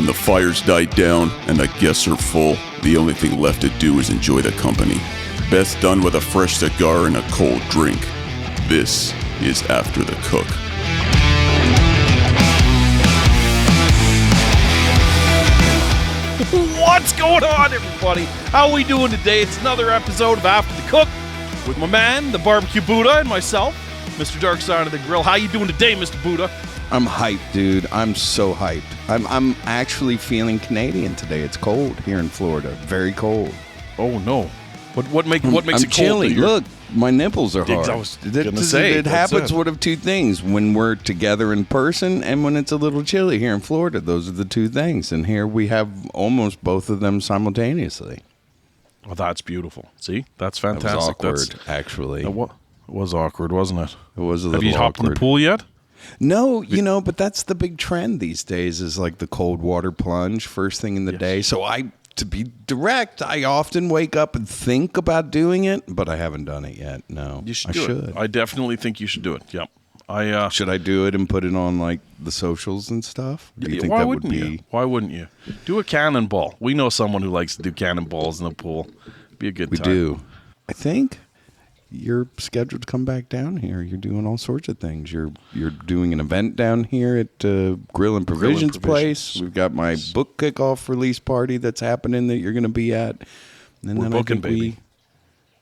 When the fire's died down and the guests are full, the only thing left to do is enjoy the company. Best done with a fresh cigar and a cold drink. This is After the Cook. What's going on, everybody? How are we doing today? It's another episode of After the Cook with my man, the Barbecue Buddha, and myself, Mr. Dark Side of the Grill. How you doing today, Mr. Buddha? I'm hyped, dude. I'm so hyped. I'm actually feeling Canadian today. It's cold here in Florida. Very cold. Oh no! What makes I'm it cold? chilly. Look, my nipples are hard. I was gonna say, it happens one of two things: when we're together in person, and when it's a little chilly here in Florida. Those are the two things, and here we have almost both of them simultaneously. Oh, that's beautiful. See, that's fantastic. That was awkward, actually. It was awkward, wasn't it? It was a little. Have you hopped in the pool yet? No, but that's the big trend these days is like the cold water plunge first thing in the day. So to be direct, I often wake up and think about doing it, but I haven't done it yet. No, You should do it. I definitely think you should do it. Yep. Should I do it and put it on like the socials and stuff? Do you think that would be? Why wouldn't you? Do a cannonball. We know someone who likes to do cannonballs in the pool. Be a good time. We do. I think you're scheduled to come back down here. You're doing all sorts of things. You're doing an event down here at Grill and Provisions Place. We've got my book kickoff release party that's happening that you're going to be at. And We're booking, baby.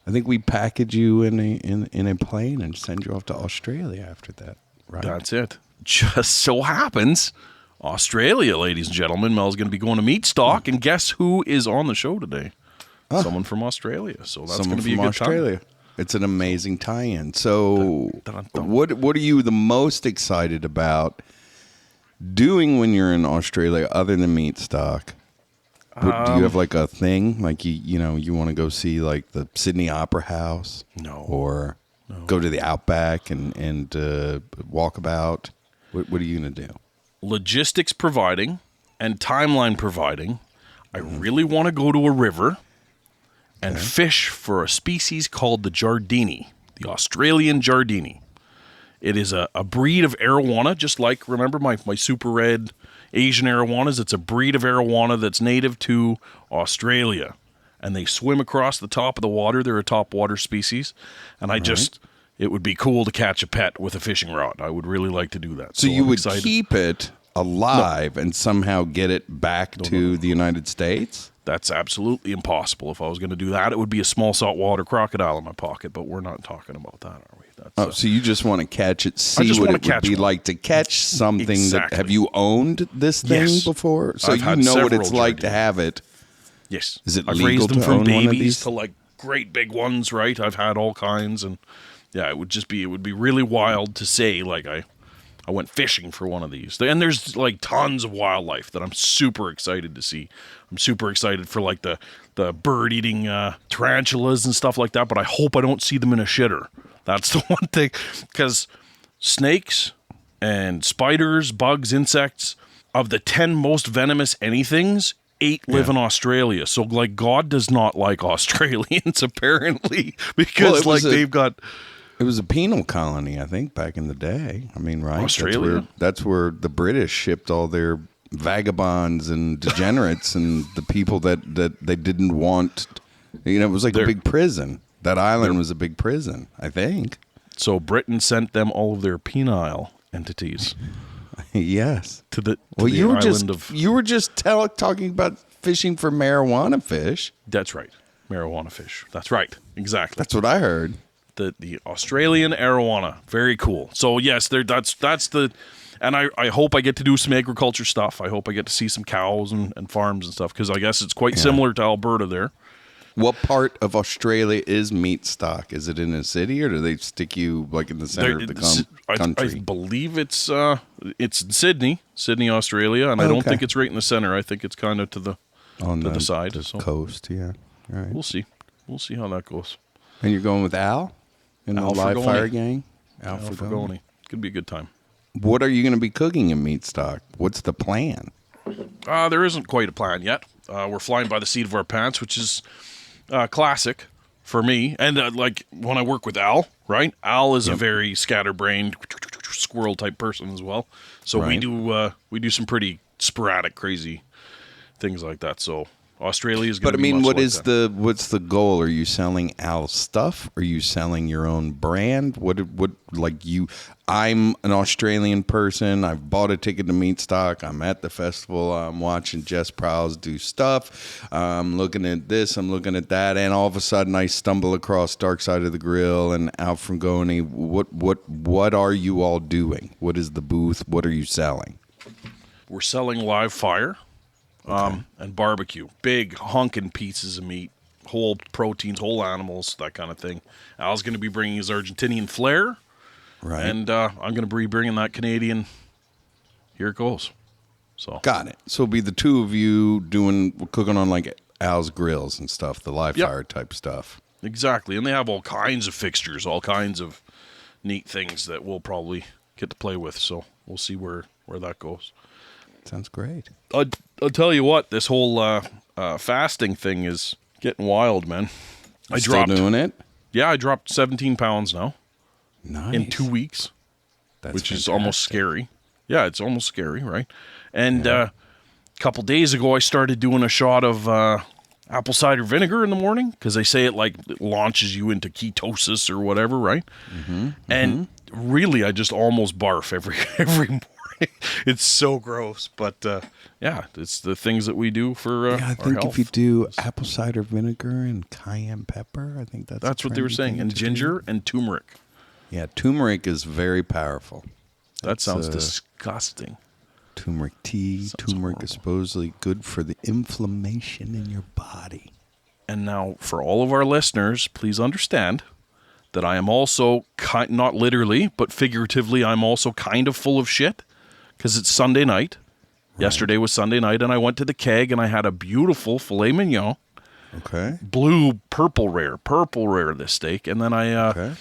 I think we package you in a plane and send you off to Australia after that. Right. That's it. Just so happens, Australia, ladies and gentlemen, Mel's going to be going to Meat Stock, and guess who is on the show today? Someone from Australia. So that's going to be a good time. It's an amazing tie-in. So what are you the most excited about doing when you're in Australia other than Meat Stock? Do you have like a thing? Like you want to go see like the Sydney Opera House? No. Or go to the Outback and walk about? What are you going to do? Logistics providing and timeline providing, I really want to go to a river and fish for a species called the Jardini, the Australian Jardini. It is a breed of arowana, just like, remember my super red Asian arowanas? It's a breed of arowana that's native to Australia. And they swim across the top of the water. They're a top water species. And it would be cool to catch a pet with a fishing rod. I would really like to do that. So you would keep it alive and somehow get it back to the United States? That's absolutely impossible. If I was going to do that, it would be a small saltwater crocodile in my pocket, but we're not talking about that, are we? So you just want to catch it, see what it would be like to catch something. Exactly. Have you owned this thing before? So I've you know what it's like to have it. Yes. Is it I've legal raised them to from own one of babies these? to like great big ones, right? I've had all kinds, and it would be really wild to say like I went fishing for one of these. And there's like tons of wildlife that I'm super excited to see. I'm super excited for like the bird-eating tarantulas and stuff like that, but I hope I don't see them in a shitter. That's the one thing. Because snakes and spiders, bugs, insects, of the 10 most venomous anythings, 8 live in Australia. So like God does not like Australians apparently, because they've got... It was a penal colony, I think, back in the day. I mean, right? Australia? That's where the British shipped all their vagabonds and degenerates and the people that they didn't want. It was like a big prison. That island was a big prison, I think. So Britain sent them all of their penile entities. Yes. To the you were just talking about fishing for marijuana fish. That's right. Marijuana fish. That's right. Exactly. That's what I heard. The Australian arowana. Very cool. So yes, that's the, and I hope I get to do some agriculture stuff. I hope I get to see some cows and farms and stuff, because I guess it's quite similar to Alberta there. What part of Australia is Meat Stock? Is it in a city, or do they stick you like in the center of the country? I believe it's in Sydney, Australia, and I don't think it's right in the center. I think it's kind of to the side. The coast, yeah. All right. We'll see how that goes. And you're going with Al? In the live fire gang? Al Fragoni. Could be a good time. What are you going to be cooking in Meat Stock? What's the plan? There isn't quite a plan yet. We're flying by the seat of our pants, which is classic for me. And like when I work with Al, right? Al is a very scatterbrained squirrel type person as well. So we do some pretty sporadic, crazy things like that. So Australia is going to But I be mean, much like that. what's the goal? Are you selling Al's stuff? Are you selling your own brand? What like you? I'm an Australian person. I've bought a ticket to Meat Stock. I'm at the festival. I'm watching Jess Pryles do stuff. I'm looking at this. I'm looking at that, and all of a sudden, I stumble across Dark Side of the Grill and Al Frangoni. What are you all doing? What is the booth? What are you selling? We're selling live fire. And barbecue, big honking pieces of meat, whole proteins, whole animals, that kind of thing. Al's going to be bringing his Argentinian flair, Right. and I'm going to be bringing that Canadian. Here it goes. So Got it. So it'll be the two of you cooking on like Al's grills and stuff, the live fire type stuff. Exactly, and they have all kinds of fixtures, all kinds of neat things that we'll probably get to play with. So we'll see where that goes. Sounds great. I'll tell you what, this whole fasting thing is getting wild, man. Still doing it? Yeah, I dropped 17 pounds now. Nice. In 2 weeks, That's which fantastic. is almost scary. Yeah, it's almost scary, right? And a couple days ago, I started doing a shot of apple cider vinegar in the morning because they say it launches you into ketosis or whatever, right? Mm-hmm, and really, I just almost barf every morning. It's so gross, but it's the things that we do for I think our health. if you do apple cider vinegar and cayenne pepper, I think that's what they were trendy saying, thing and to ginger do. and turmeric. Yeah, turmeric is very powerful. That sounds disgusting. Turmeric tea. Turmeric horrible. is supposedly good for the inflammation in your body. And now, for all of our listeners, please understand that I am also, not literally, but figuratively, I'm also kind of full of shit because it's Sunday night. Right. Yesterday was Sunday night, and I went to the keg, and I had a beautiful filet mignon. Okay. Purple rare, this steak. And then I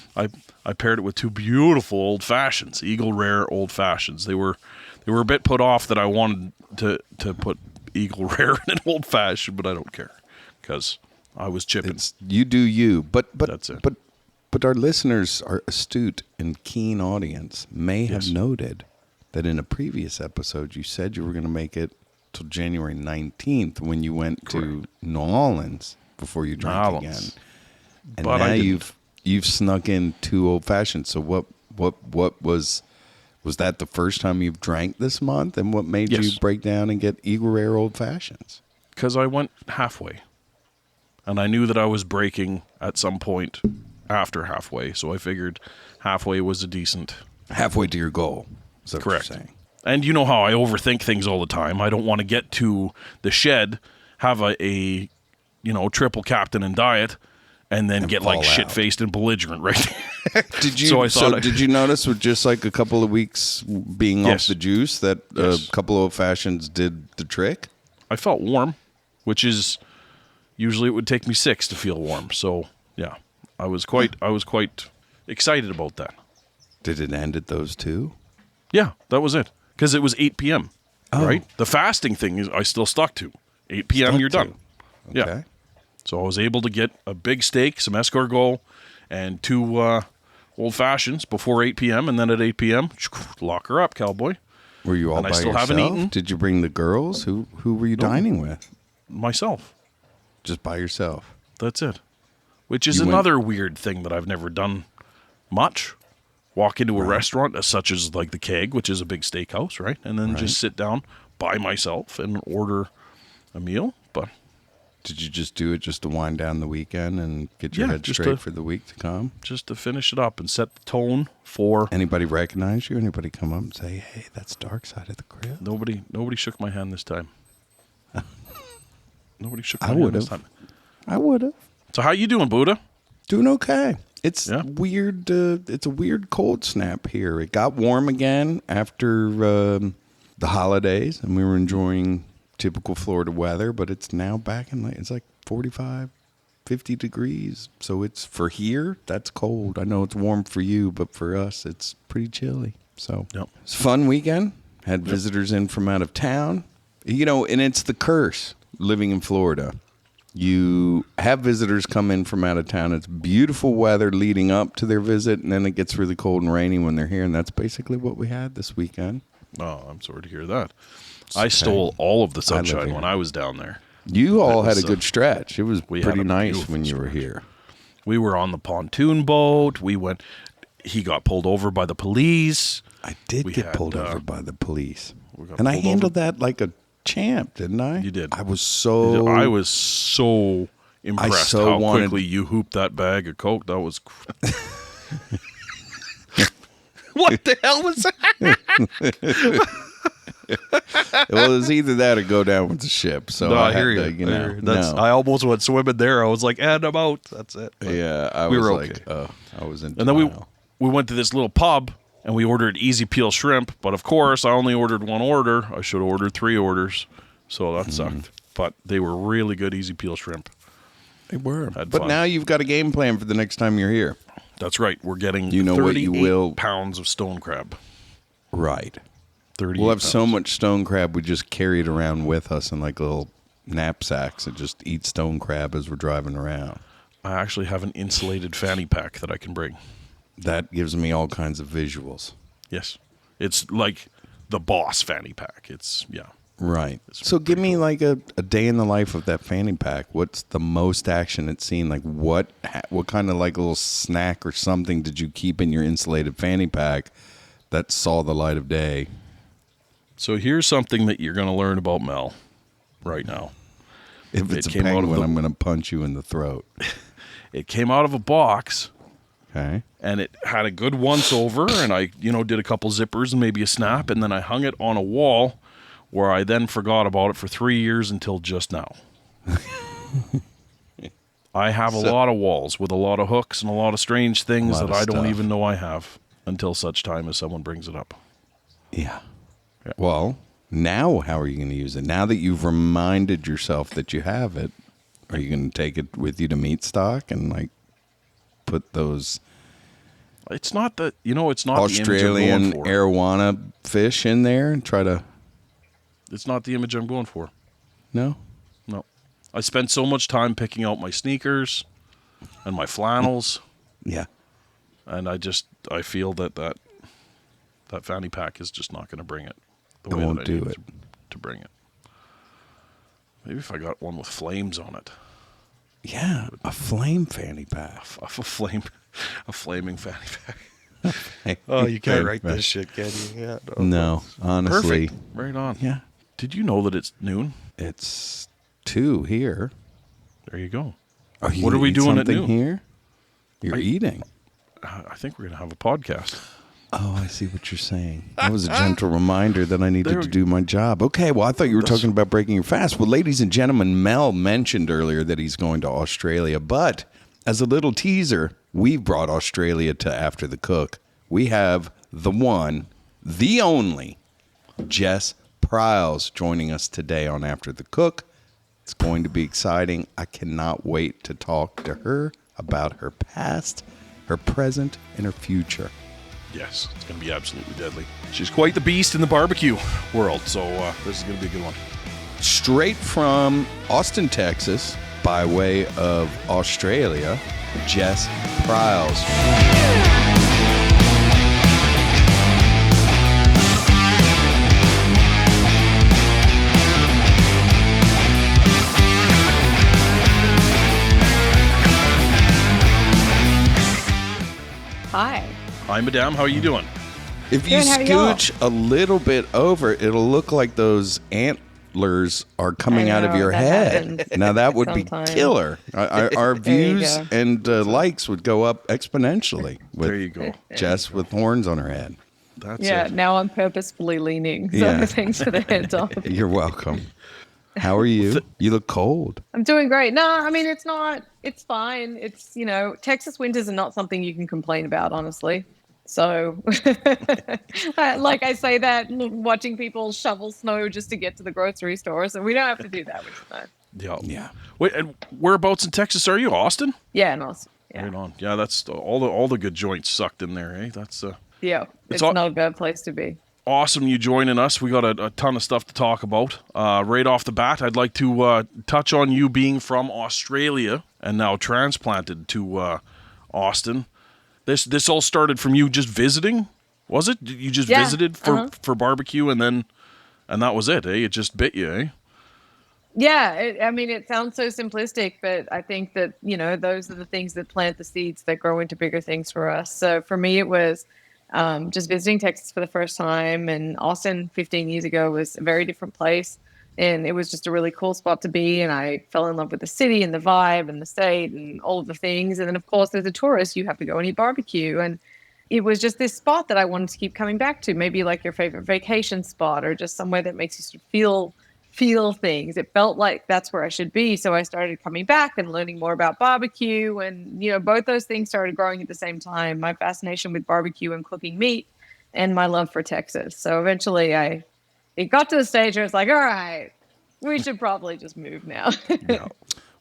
paired it with two beautiful old fashions, Eagle Rare old fashions. They were a bit put off that I wanted to put Eagle Rare in an old fashioned, but I don't care because I was chipping. You do you, but That's it. But our listeners, our astute and keen audience, may have noted that in a previous episode you said you were going to make it till January 19th when you went to New Orleans before you drank again. And but now you've snuck in two old fashions. So what was that the first time you've drank this month? And what made you break down and get Eagle Rare old fashions? Because I went halfway. And I knew that I was breaking at some point after halfway. So I figured halfway was a decent... Halfway to your goal. Is that Correct. what you're saying? And you know how I overthink things all the time. I don't want to get to the shed, have a triple captain and diet, and then get like shit-faced and belligerent, right? Did you notice with just like a couple of weeks being off the juice that a couple of old fashions did the trick? I felt warm, which is usually it would take me 6 to feel warm. So yeah, I was quite excited about that. Did it end at those two? Yeah, that was it. Because it was 8 p.m., right? The fasting thing is I still stuck to. 8 p.m., you're done. Okay. Yeah. So I was able to get a big steak, some escargot, and 2 old fashions before 8 p.m., and then at 8 p.m., lock her up, cowboy. Were you all by yourself? Haven't eaten. Did you bring the girls? Who were you dining with? Myself. Just by yourself? That's it. Which is another weird thing that I've never done much. Walk into a restaurant such as like the Keg, which is a big steakhouse, right? And then just sit down by myself and order a meal. But did you just do it just to wind down the weekend and get your head straight for the week to come? Just to finish it up and set the tone for... Anybody recognize you? Anybody come up and say, hey, that's Dark Side of the Grill? Nobody shook my hand this time. Nobody shook my hand this time. I would have. So how you doing, Buddha? Doing okay. It's weird. It's a weird cold snap here. It got warm again after the holidays, and we were enjoying typical Florida weather, but it's now back in it's like 45, 50 degrees. So it's for here, that's cold. I know it's warm for you, but for us, it's pretty chilly. So it's a fun weekend. Had visitors in from out of town. And it's the curse living in Florida. You have visitors come in from out of town. It's beautiful weather leading up to their visit, and then it gets really cold and rainy when they're here, and that's basically what we had this weekend. Oh, I'm sorry to hear that. I stole all of the sunshine when I was down there. You all had a good stretch. It was We pretty had a nice when beautiful you were stretch. here. We were on the pontoon boat. He got pulled over by the police. I did We get had, pulled over by the police. got And I pulled handled that like a champ, didn't I? You did. I was so impressed so how wanted- quickly you hooped that bag of Coke. That was... What the hell was that? Well, it was either that or go down with the ship. So I hear had to, you. I hear you. no. I almost went swimming there. I was like, and I'm out. That's it. But Yeah, I we was were like, okay. I was in And then denial. we went to this little pub and we ordered easy peel shrimp. But of course, I only ordered one order. I should have ordered 3 orders. So that sucked. But they were really good easy peel shrimp. They were. Had But fun. now you've got a game plan for the next time you're here. That's right. We're getting You know what you 38 will- pounds of stone crab. Right. 38 We'll have so pounds. much stone crab we just carry it around with us in like little knapsacks and just eat stone crab as we're driving around. I actually have an insulated fanny pack that I can bring. That gives me all kinds of visuals. Yes. It's like the boss fanny pack. It's, yeah. Right. So give me like a day in the life of that fanny pack. What's the most action it's seen? Like what kind of like little snack or something did you keep in your insulated fanny pack that saw the light of day? So here's something that you're going to learn about Mel right now. If it's It a came out of penguin, the- I'm going to punch you in the throat. It came out of a box. Okay. And it had a good once over, and I, did a couple zippers and maybe a snap, and then I hung it on a wall where I then forgot about it for 3 years until just now. I have a lot of walls with a lot of hooks and a lot of strange things lot that of I don't stuff. even know I have until such time as someone brings it up. Yeah. Well, now how are you going to use it? Now that you've reminded yourself that you have it, are you going to take it with you to meat stock and like put those It's not the, it's not Australian the image I'm going for. arowana fish in there and try to... It's not the image I'm going for. No? No. I spent so much time picking out my sneakers and my flannels, Yeah. and I feel that fanny pack is just not going to bring it. The It way won't that I do need it. to bring it. Maybe if I got one with flames on it. Yeah, a flame fanny pack. A flaming fanny pack. Oh, you can't write this shit, can you? Yeah. No, honestly. Perfect. Right on. Yeah. Did you know that it's noon? It's 2 here. There you go. Are you What are gonna we eat doing at something noon? here? You're eating. I think we're going to have a podcast. Oh, I see what you're saying. That was a gentle reminder that I needed There to we- do my job. Okay, well, I thought you were talking about breaking your fast. Well, ladies and gentlemen, Mel mentioned earlier that he's going to Australia, but as a little teaser, we've brought Australia to After the Cook. We have the one, the only, Jess Pryles joining us today on After the Cook. It's going to be exciting. I cannot wait to talk to her about her past, her present, and her future. Yes, it's going to be absolutely deadly. She's quite the beast in the barbecue world, so this is going to be a good one. Straight from Austin, Texas, by way of Australia, Jess Pryles. Hi. Hi, madame. How are you doing? If you Good, how are y'all? scooch a little bit over, it'll look like those antlers are coming I out of know, your that head. happens Now that would sometimes. be killer. Our There you views go. and likes would go up exponentially with There you go. Jess with horns on her head. That's Yeah, it. now I'm purposefully leaning. So Yeah. thanks for the heads up. You're welcome. How are you? You look cold. I'm doing great. No, I mean, it's not, it's fine. It's, Texas winters are not something you can complain about, honestly. So, like I say that watching people shovel snow just to get to the grocery store. So we don't have to do that, which is nice. Yeah. Yeah. Wait, and whereabouts in Texas are you? Austin? Yeah, nice. Yeah. Right on. Yeah, that's all the good joints sucked in there, eh? That's Yeah. It's It's all- not a bad place to be. awesome you joining us. We got a ton of stuff to talk about. Right off the bat, I'd like to touch on you being from Australia and now transplanted to Austin. This all started from you just visiting, Was it? You just Yeah, visited for barbecue and that was it, eh? It just bit you, eh? Yeah, it sounds so simplistic, but I think that, those are the things that plant the seeds that grow into bigger things for us. So for me, it was just visiting Texas for the first time. And Austin 15 years ago was a very different place. And it was just a really cool spot to be. And I fell in love with the city and the vibe and the state and all of the things. And then, of course, as a tourist, you have to go and eat barbecue. And it was just this spot that I wanted to keep coming back to, maybe like your favorite vacation spot or just somewhere that makes you sort of feel things. It felt like that's where I should be. So I started coming back and learning more about barbecue. And, both those things started growing at the same time. My fascination with barbecue and cooking meat and my love for Texas. So eventually it got to the stage where it's like, all right, we should probably just move now. Yeah.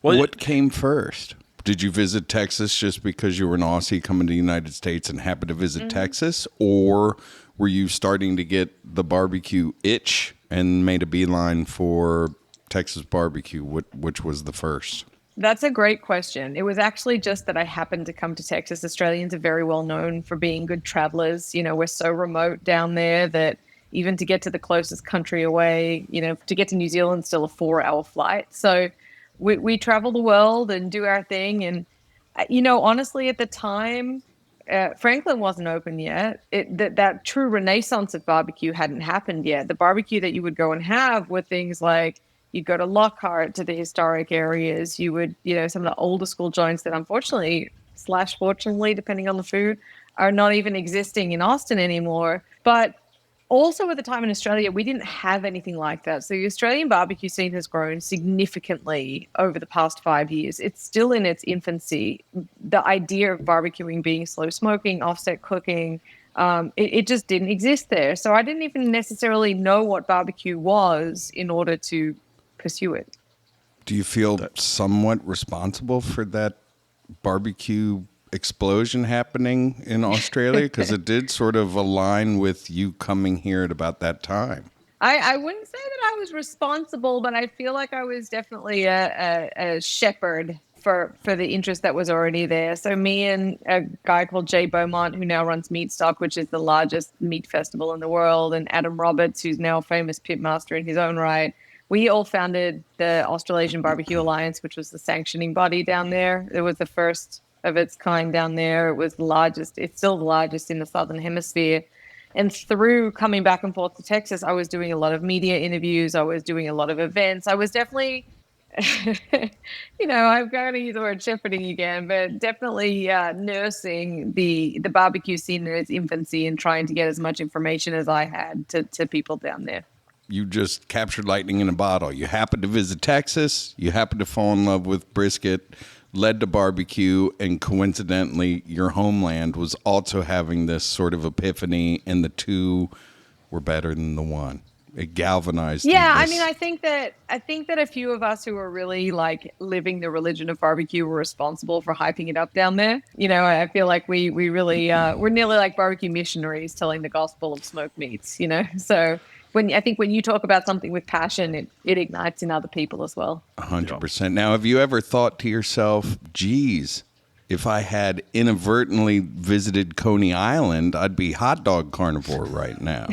Well, what came first? Did you visit Texas just because you were an Aussie coming to the United States and happened to visit Texas? Or were you starting to get the barbecue itch and made a beeline for Texas barbecue? Which was the first? That's a great question. It was actually just that I happened to come to Texas. Australians are very well known for being good travelers. We're so remote down there that even to get to the closest country away, to get to New Zealand, still a 4-hour flight. So we travel the world and do our thing. And, honestly, at the time, Franklin wasn't open yet. That true renaissance of barbecue hadn't happened yet. The barbecue that you would go and have were things like you'd go to Lockhart, to the historic areas. You would, some of the older school joints that unfortunately / fortunately, depending on the food, are not even existing in Austin anymore. But also at the time in Australia, we didn't have anything like that. So the Australian barbecue scene has grown significantly over the past 5 years. It's still in its infancy. The idea of barbecuing being slow smoking, offset cooking, it just didn't exist there. So I didn't even necessarily know what barbecue was in order to pursue it. Do you feel somewhat responsible for that barbecue explosion happening in Australia? Because it did sort of align with you coming here at about that time. I wouldn't say that I was responsible, but I feel like I was definitely a shepherd for the interest that was already there. So me and a guy called Jay Beaumont, who now runs Meatstock, which is the largest meat festival in the world, and Adam Roberts, who's now a famous pitmaster in his own right, we all founded the Australasian Barbecue Alliance, which was the sanctioning body down there. It was the first of its kind down there. It was the largest. It's still the largest in the Southern Hemisphere. And through coming back and forth to Texas, I was doing a lot of media interviews. I was doing a lot of events. I was definitely, I'm going to use the word shepherding again, but definitely nursing the barbecue scene in its infancy and trying to get as much information as I had to people down there. You just captured lightning in a bottle. You happened to visit Texas. You happened to fall in love with brisket, led to barbecue, and coincidentally, your homeland was also having this sort of epiphany, and the two were better than the one. It galvanized. Yeah, I mean, I think that a few of us who are really like living the religion of barbecue were responsible for hyping it up down there. I feel like we really we're nearly like barbecue missionaries telling the gospel of smoked meats. So. When you talk about something with passion, it ignites in other people as well. 100%. Now, have you ever thought to yourself, geez, if I had inadvertently visited Coney Island, I'd be hot dog carnivore right now?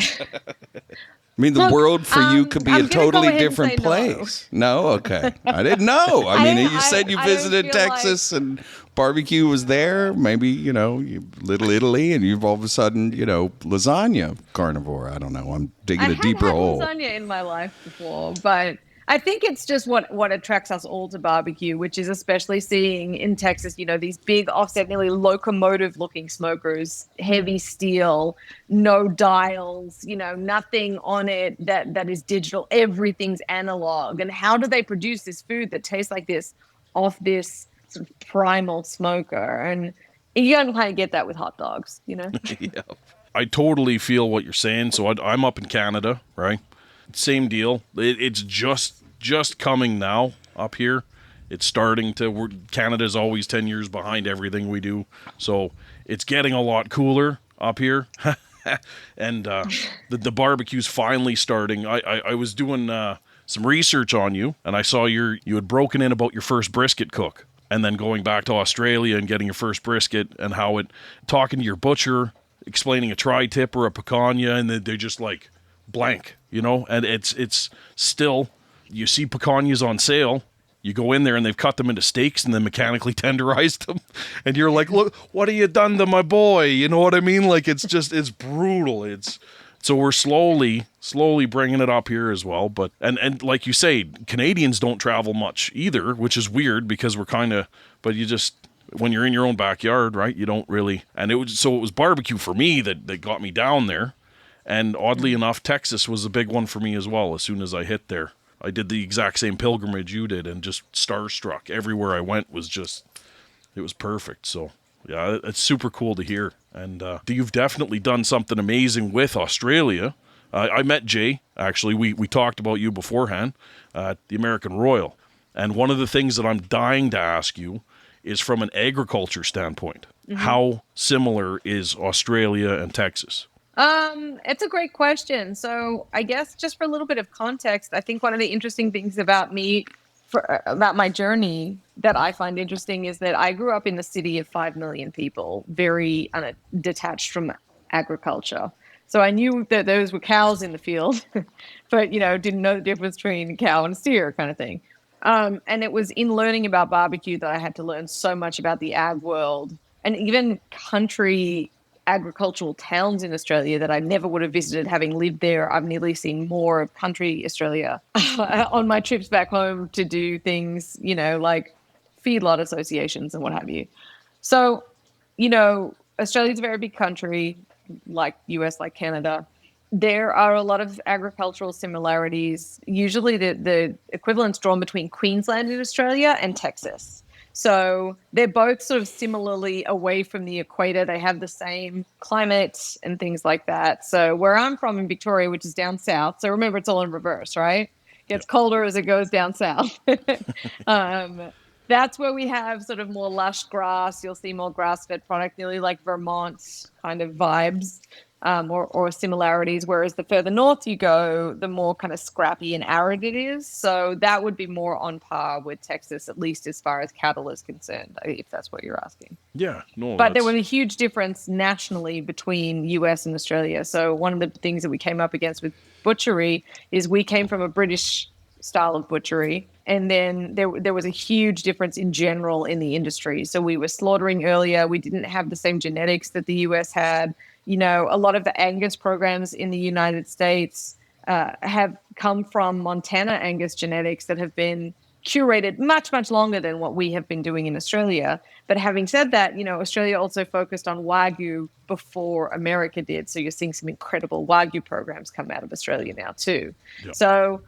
I mean, the world for you could be a totally different place. No? Okay. I didn't know. I mean, you said you visited Texas and barbecue was there. Maybe, Little Italy, and you've all of a sudden, lasagna carnivore. I don't know. I'm digging a deeper hole. I've had lasagna in my life before, but I think it's just what attracts us all to barbecue, which is especially seeing in Texas, these big offset, nearly locomotive-looking smokers, heavy steel, no dials, nothing on it that is digital. Everything's analog. And how do they produce this food that tastes like this off this sort of primal smoker? And you don't kind of get that with hot dogs, Yeah. I totally feel what you're saying. So I'm up in Canada, right? Same deal. It's just coming now up here. It's starting to. Canada's always 10 years behind everything we do, so it's getting a lot cooler up here. And the barbecue's finally starting. I was doing some research on you, and I saw you had broken in about your first brisket cook, and then going back to Australia and getting your first brisket, and how talking to your butcher. explaining a tri-tip or a picanha, and they're just like blank, you know. And it's still, you see picanhas on sale. You go in there and they've cut them into steaks and then mechanically tenderized them. And you're like, look, what have you done to my boy? You know what I mean? Like, it's brutal. So we're slowly bringing it up here as well. But, and like you say, Canadians don't travel much either, which is weird because we're kind of, but you just, when you're in your own backyard, right? You don't really, and it was barbecue for me that got me down there. And oddly enough, Texas was a big one for me as well as soon as I hit there. I did the exact same pilgrimage you did and just starstruck. Everywhere I went was just, it was perfect. So, yeah, it's super cool to hear. And you've definitely done something amazing with Australia. I met Jay, actually. We talked about you beforehand at the American Royal. And one of the things that I'm dying to ask you is from an agriculture standpoint. How similar is Australia and Texas? It's a great question. So I guess just for a little bit of context, I think one of the interesting things about about my journey that I find interesting is that I grew up in a city of 5 million people, very detached from agriculture. So I knew that those were cows in the field, but, didn't know the difference between a cow and a steer kind of thing. And it was in learning about barbecue that I had to learn so much about the ag world and even country agricultural towns in Australia that I never would have visited having lived there. I've nearly seen more of country Australia on my trips back home to do things, like feedlot associations and what have you. So, Australia's a very big country, like US, like Canada. There are a lot of agricultural similarities. Usually the equivalent's drawn between Queensland in Australia and Texas. So they're both sort of similarly away from the equator. They have the same climate and things like that. So where I'm from in Victoria, which is down south, so remember it's all in reverse, right? It gets colder as it goes down south. That's where we have sort of more lush grass. You'll see more grass-fed product, nearly like Vermont kind of vibes. Or similarities, whereas the further north you go, the more kind of scrappy and arid it is. So that would be more on par with Texas, at least as far as cattle is concerned, if that's what you're asking. Yeah, no. But there was a huge difference nationally between US and Australia. So one of the things that we came up against with butchery is we came from a British style of butchery. And then there was a huge difference in general in the industry. So we were slaughtering earlier. We didn't have the same genetics that the US had. A lot of the Angus programs in the United States have come from Montana Angus genetics that have been curated much, much longer than what we have been doing in Australia. But having said that, Australia also focused on Wagyu before America did. So you're seeing some incredible Wagyu programs come out of Australia now too. Yep. So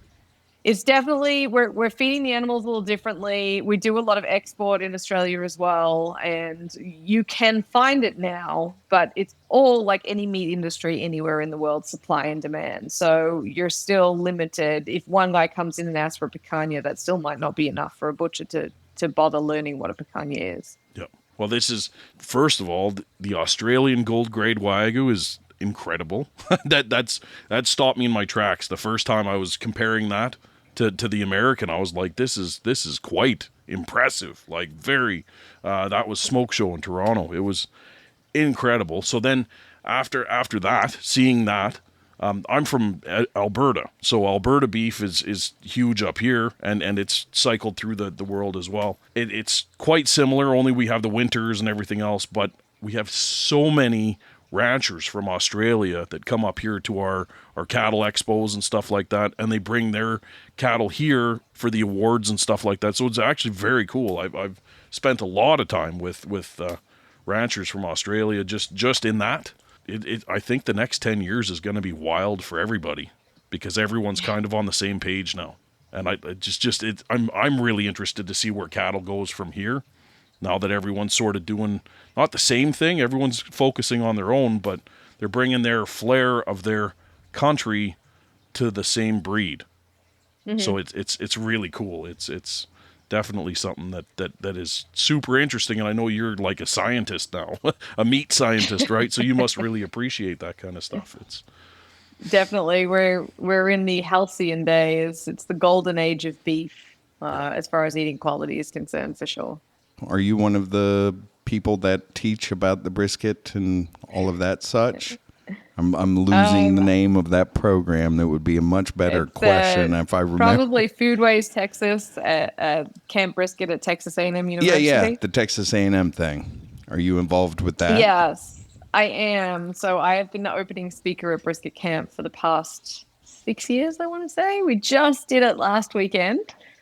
it's definitely, we're feeding the animals a little differently. We do a lot of export in Australia as well, and you can find it now, but it's all like any meat industry anywhere in the world, supply and demand. So you're still limited. If one guy comes in and asks for a picanha, that still might not be enough for a butcher to bother learning what a picanha is. Yep. Well, this is, first of all, the Australian gold grade Wagyu is incredible. that stopped me in my tracks the first time I was comparing that to the American. I was like, this is quite impressive. Like, very that was Smoke Show in Toronto. It was incredible. So then after that, seeing that, I'm from Alberta, so Alberta beef is huge up here, and it's cycled through the world as well. It's quite similar, only we have the winters and everything else, but we have so many ranchers from Australia that come up here to our cattle expos and stuff like that, and they bring their cattle here for the awards and stuff like that. So it's actually very cool. I've spent a lot of time with ranchers from Australia just in that. I think the next 10 years is going to be wild for everybody because everyone's kind of on the same page now. And I'm really interested to see where cattle goes from here. Now that everyone's sort of doing not the same thing, everyone's focusing on their own, but they're bringing their flair of their country to the same breed. Mm-hmm. So it's really cool. It's definitely something that is super interesting, and I know you're like a scientist now, a meat scientist, right? So you must really appreciate that kind of stuff. It's definitely we're in the halcyon days. It's the golden age of beef, as far as eating quality is concerned, for sure. Are you one of the people that teach about the brisket and all of that such? I'm losing the name of that program. That would be a much better question if I remember. Probably Foodways Texas at Camp Brisket at Texas A&M University. Yeah, the Texas A&M thing. Are you involved with that? Yes, I am. So I have been the opening speaker at Brisket Camp for the past 6 years, I want to say. We just did it last weekend.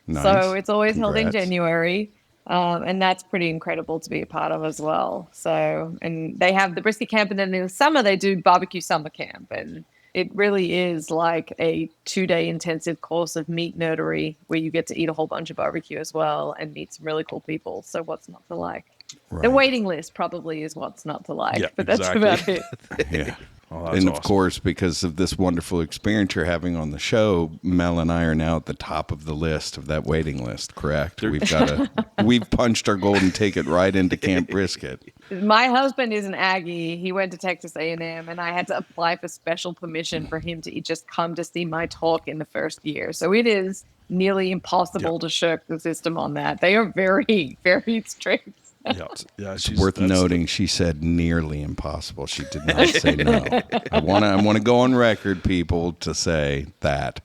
Nice. So it's always Congrats. held in January. And that's pretty incredible to be a part of as well. So, and they have the brisket camp, and then in the summer they do barbecue summer camp. And it really is like a 2-day intensive course of meat nerdery where you get to eat a whole bunch of barbecue as well and meet some really cool people. So what's not to like? Right. The waiting list probably is what's not to like, but that's about it. Yeah. Oh, and of course, because of this wonderful experience you're having on the show, Mel and I are now at the top of the list of that waiting list, correct? We've punched our golden ticket right into Camp Brisket. My husband is an Aggie. He went to Texas A&M, and I had to apply for special permission for him to just come to see my talk in the first year. So it is nearly impossible to shirk the system on that. They are very, very strict. Yeah, it's worth noting. She said nearly impossible. She did not say no. I want to go on record, people, to say that.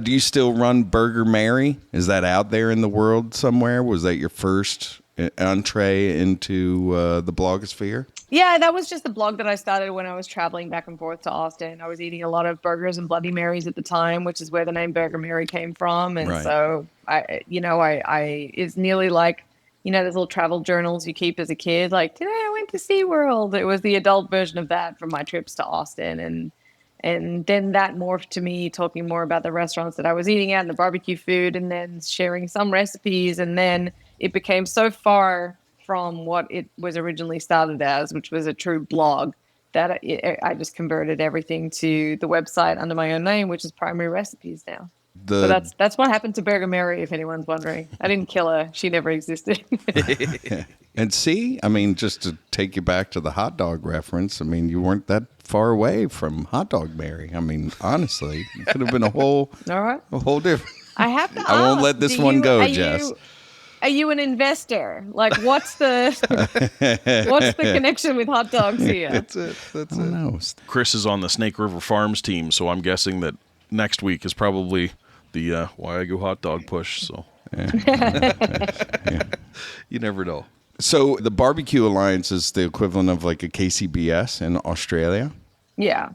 Do you still run Burger Mary? Is that out there in the world somewhere? Was that your first entree into the blogosphere? Yeah, that was just a blog that I started when I was traveling back and forth to Austin. I was eating a lot of burgers and Bloody Marys at the time, which is where the name Burger Mary came from. And so I it's nearly like, those little travel journals you keep as a kid, like, today I went to SeaWorld. It was the adult version of that from my trips to Austin. And then that morphed to me talking more about the restaurants that I was eating at and the barbecue food, and then sharing some recipes. And then it became so far from what it was originally started as, which was a true blog, that I just converted everything to the website under my own name, which is Primary Recipes now. So that's what happened to Burger Mary, if anyone's wondering. I didn't kill her. She never existed. And see, just to take you back to the hot dog reference, you weren't that far away from Hot Dog Mary. Honestly, it could have been a whole different. I have to I won't let this one go, Jess. Are you an investor? Like, what's the connection with hot dogs here? That's it. No. Chris is on the Snake River Farms team, so I'm guessing that next week is probably the Waiagu hot dog push. So you never know. So the Barbecue Alliance is the equivalent of like a KCBS in Australia? Yeah.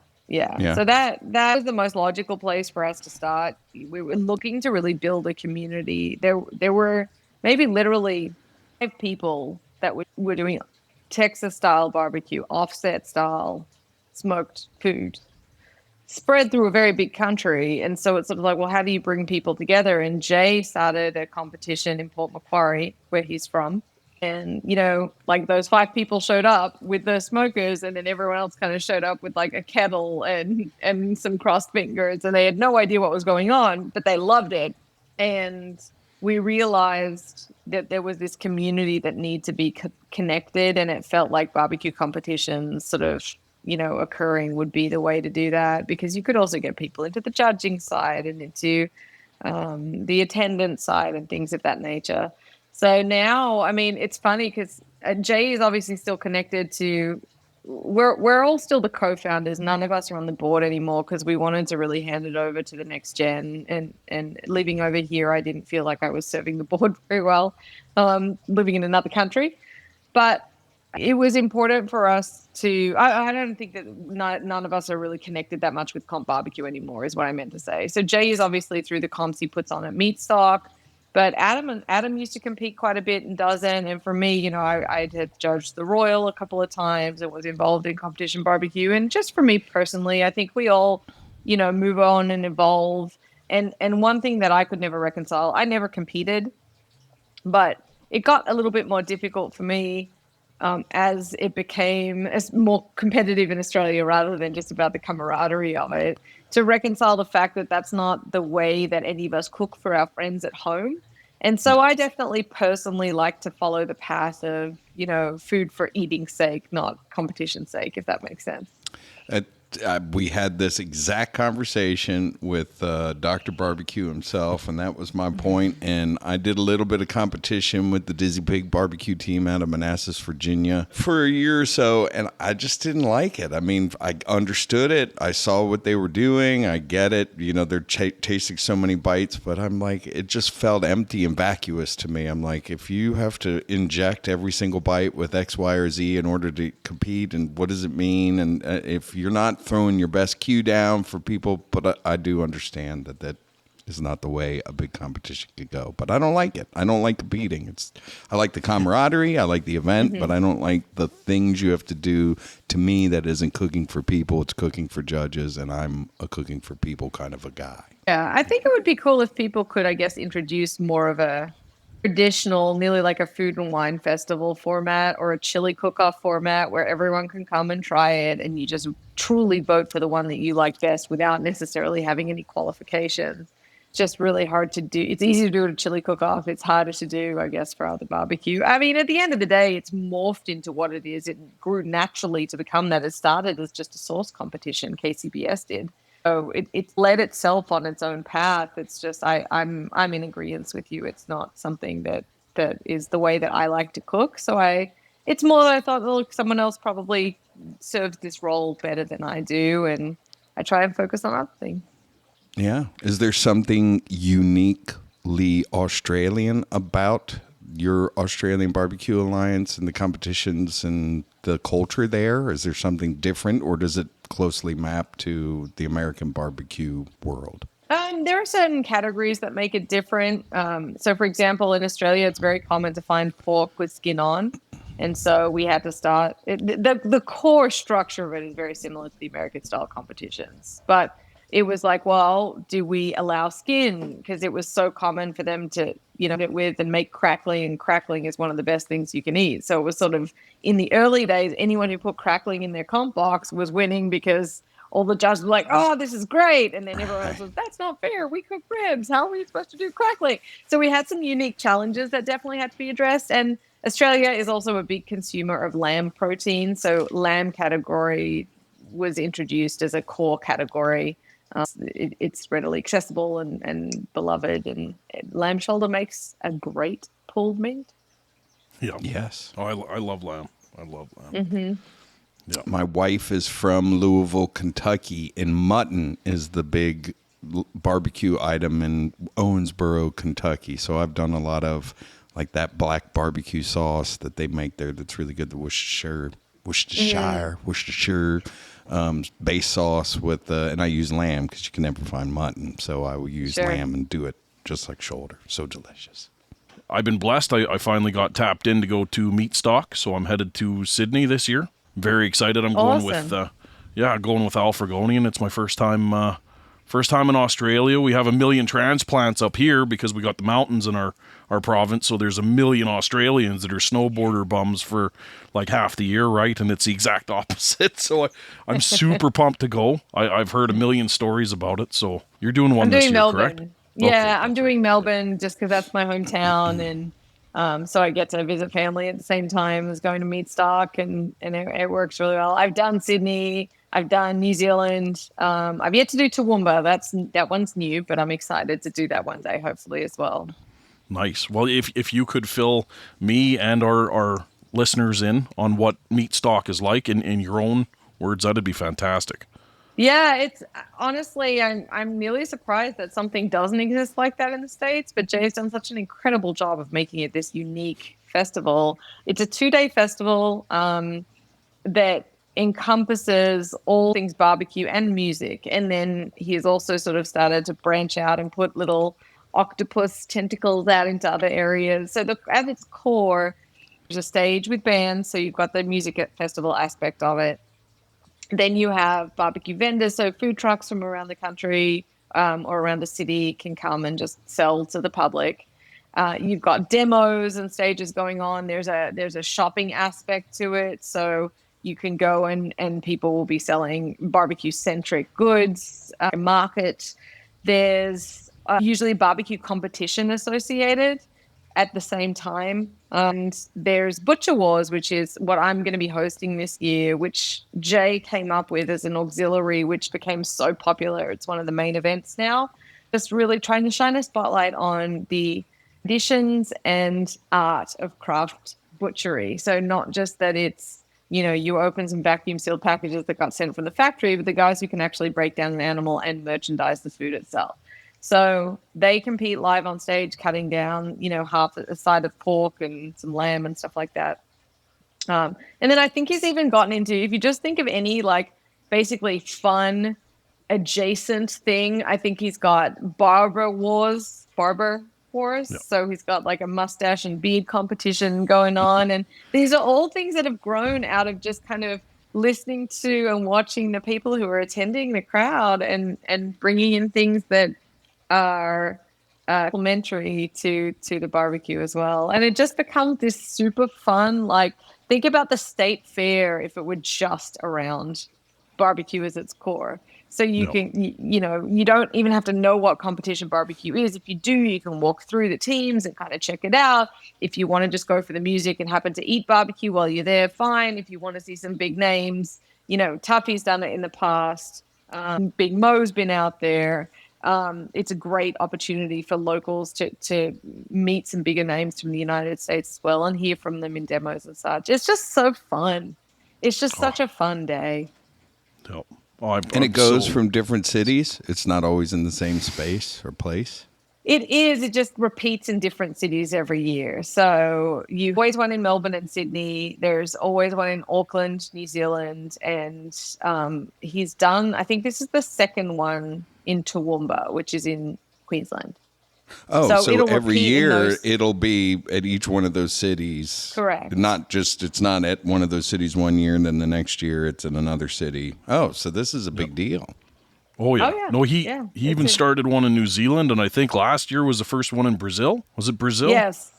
So that was the most logical place for us to start. We were looking to really build a community. There were maybe literally 5 people that were doing Texas-style barbecue, offset-style smoked food, spread through a very big country. And so it's sort of like, well, how do you bring people together? And Jay started a competition in Port Macquarie, where he's from. And, like those 5 people showed up with the smokers, and then everyone else kind of showed up with like a kettle and some crossed fingers, and they had no idea what was going on, but they loved it. And we realized that there was this community that needed to be connected, and it felt like barbecue competitions sort of occurring would be the way to do that, because you could also get people into the judging side and into the attendance side and things of that nature. So now, it's funny because Jay is obviously still connected to, we're all still the co-founders. None of us are on the board anymore because we wanted to really hand it over to the next gen. And living over here, I didn't feel like I was serving the board very well, living in another country. But it was important for us to, I don't think that none of us are really connected that much with Comp Barbecue anymore, is what I meant to say. So Jay is obviously through the comps he puts on at Meat Stock, but Adam used to compete quite a bit and doesn't. And for me, I had judged the Royal a couple of times and was involved in competition barbecue. And just for me personally, I think we all, move on and evolve. And one thing that I could never reconcile, I never competed, but it got a little bit more difficult for me as it became more competitive in Australia rather than just about the camaraderie of it, to reconcile the fact that that's not the way that any of us cook for our friends at home. And so I definitely personally like to follow the path of, food for eating sake, not competition sake, if that makes sense. we had this exact conversation with Dr. Barbecue himself, and that was my point. And I did a little bit of competition with the Dizzy Pig barbecue team out of Manassas, Virginia for a year or so, and I just didn't like it. I mean, I understood it. I saw what they were doing. I get it. You know, they're tasting so many bites, but I'm like, it just felt empty and vacuous to me. I'm like, if you have to inject every single bite with X, Y, or Z in order to compete, and what does it mean? And if you're not throwing your best cue down for people, but I do understand that is not the way a big competition could go. But I don't like it. I don't like competing. I like the camaraderie. I like the event, but I don't like the things you have to do. To me, that isn't cooking for people. It's cooking for judges, and I'm a cooking for people kind of a guy. Yeah, I think it would be cool if people could, I guess, introduce more of a traditional, nearly like a food and wine festival format or a chili cook-off format where everyone can come and try it and you just truly vote for the one that you like best without necessarily having any qualifications. It's just really hard to do. It's easy to do at a chili cook-off. It's harder to do, I guess, for other barbecue. I mean, at the end of the day, it's morphed into what it is. It grew naturally to become that. It started as just a sauce competition, KCBS did. So it led itself on its own path. It's just I'm in agreement with you. It's not something that is the way that I like to cook. So it's more that I thought, look, someone else probably serves this role better than I do, and I try and focus on other things. Yeah. Is there something uniquely Australian about your Australian Barbecue Alliance and the competitions and the culture there? Is there something different, or does it closely map to the American barbecue world? There are certain categories that make it different. So, for example, in Australia, it's very common to find pork with skin on. And so we had to start the core structure of it is very similar to the American style competitions. But it was like, well, do we allow skin? Because it was so common for them to, it with and make crackling. And crackling is one of the best things you can eat. So it was sort of in the early days, anyone who put crackling in their comp box was winning because all the judges were like, oh, this is great. And then everyone else was, that's not fair. We cook ribs. How are we supposed to do crackling? So we had some unique challenges that definitely had to be addressed. And Australia is also a big consumer of lamb protein. So lamb category was introduced as a core category. It's readily accessible and beloved. And lamb shoulder makes a great pulled meat. Yeah. Yes. Oh, I love lamb. I love lamb. Mm-hmm. Yeah. My wife is from Louisville, Kentucky, and mutton is the big barbecue item in Owensboro, Kentucky. So I've done a lot of like that black barbecue sauce that they make there that's really good, the Worcestershire base sauce with, and I use lamb because you can never find mutton. So I will use lamb and do it just like shoulder. So delicious. I've been blessed. I finally got tapped in to go to Meat Stock, so I'm headed to Sydney this year. Very excited. I'm going with Al Fragonian. It's my first time in Australia. We have 1 million transplants up here because we got the mountains in our province, so there's 1 million Australians that are snowboarder bums for like half the year, right? And it's the exact opposite. So I'm super pumped to go. I've heard 1 million stories about it. So you're doing one this year, Melbourne. correct? Yeah, Okay, I'm doing Melbourne just because that's my hometown, and so I get to visit family at the same time as going to Meat Stock, and it works really well. I've done Sydney, I've done New Zealand. I've yet to do Toowoomba. That one's new, but I'm excited to do that one day, hopefully as well. Nice. Well, if you could fill me and our listeners in on what Meat Stock is like in your own words, that'd be fantastic. Yeah, it's honestly, I'm really surprised that something doesn't exist like that in the States, but Jay's done such an incredible job of making it this unique festival. It's a 2-day festival that encompasses all things barbecue and music. And then he has also sort of started to branch out and put little octopus tentacles out into other areas. So at its core, there's a stage with bands. So you've got the music festival aspect of it. Then you have barbecue vendors, so food trucks from around the country or around the city can come and just sell to the public. You've got demos and stages going on. There's a shopping aspect to it, so you can go and people will be selling barbecue-centric goods. Market. There's usually barbecue competition associated. at the same time. And there's Butcher Wars, which is what I'm going to be hosting this year, which Jay came up with as an auxiliary, which became so popular. It's one of the main events now. Just really trying to shine a spotlight on the traditions and art of craft butchery. So not just that it's, you open some vacuum sealed packages that got sent from the factory, but the guys who can actually break down an animal and merchandise the food itself. So they compete live on stage, cutting down, half a side of pork and some lamb and stuff like that. And then I think he's even gotten into, if you just think of any basically fun adjacent thing, I think he's got barber wars. Yep. So he's got a mustache and beard competition going on. And these are all things that have grown out of just kind of listening to and watching the people who are attending the crowd and bringing in things that are complementary to the barbecue as well. And it just becomes this super fun, think about the state fair if it were just around barbecue as its core. So you can, you don't even have to know what competition barbecue is. If you do, you can walk through the teams and kind of check it out. If you want to just go for the music and happen to eat barbecue while you're there, fine. If you want to see some big names, Tuffy's done it in the past. Big Mo's been out there. It's a great opportunity for locals to meet some bigger names from the United States as well and hear from them in demos and such. It's just so fun. It's just such a fun day. Yep. And it goes from different cities? It's not always in the same space or place? It is. It just repeats in different cities every year. So you've always one in Melbourne and Sydney. There's always one in Auckland, New Zealand. And he's done, I think this is the second one in Toowoomba, which is in Queensland. Oh, so every year it'll be at each one of those cities. Correct. It's not at one of those cities one year and then the next year it's in another city. Oh, so this is a big deal. Oh yeah. Oh, yeah. No, he even started one in New Zealand, and I think last year was the first one in Brazil. Was it Brazil? Yes.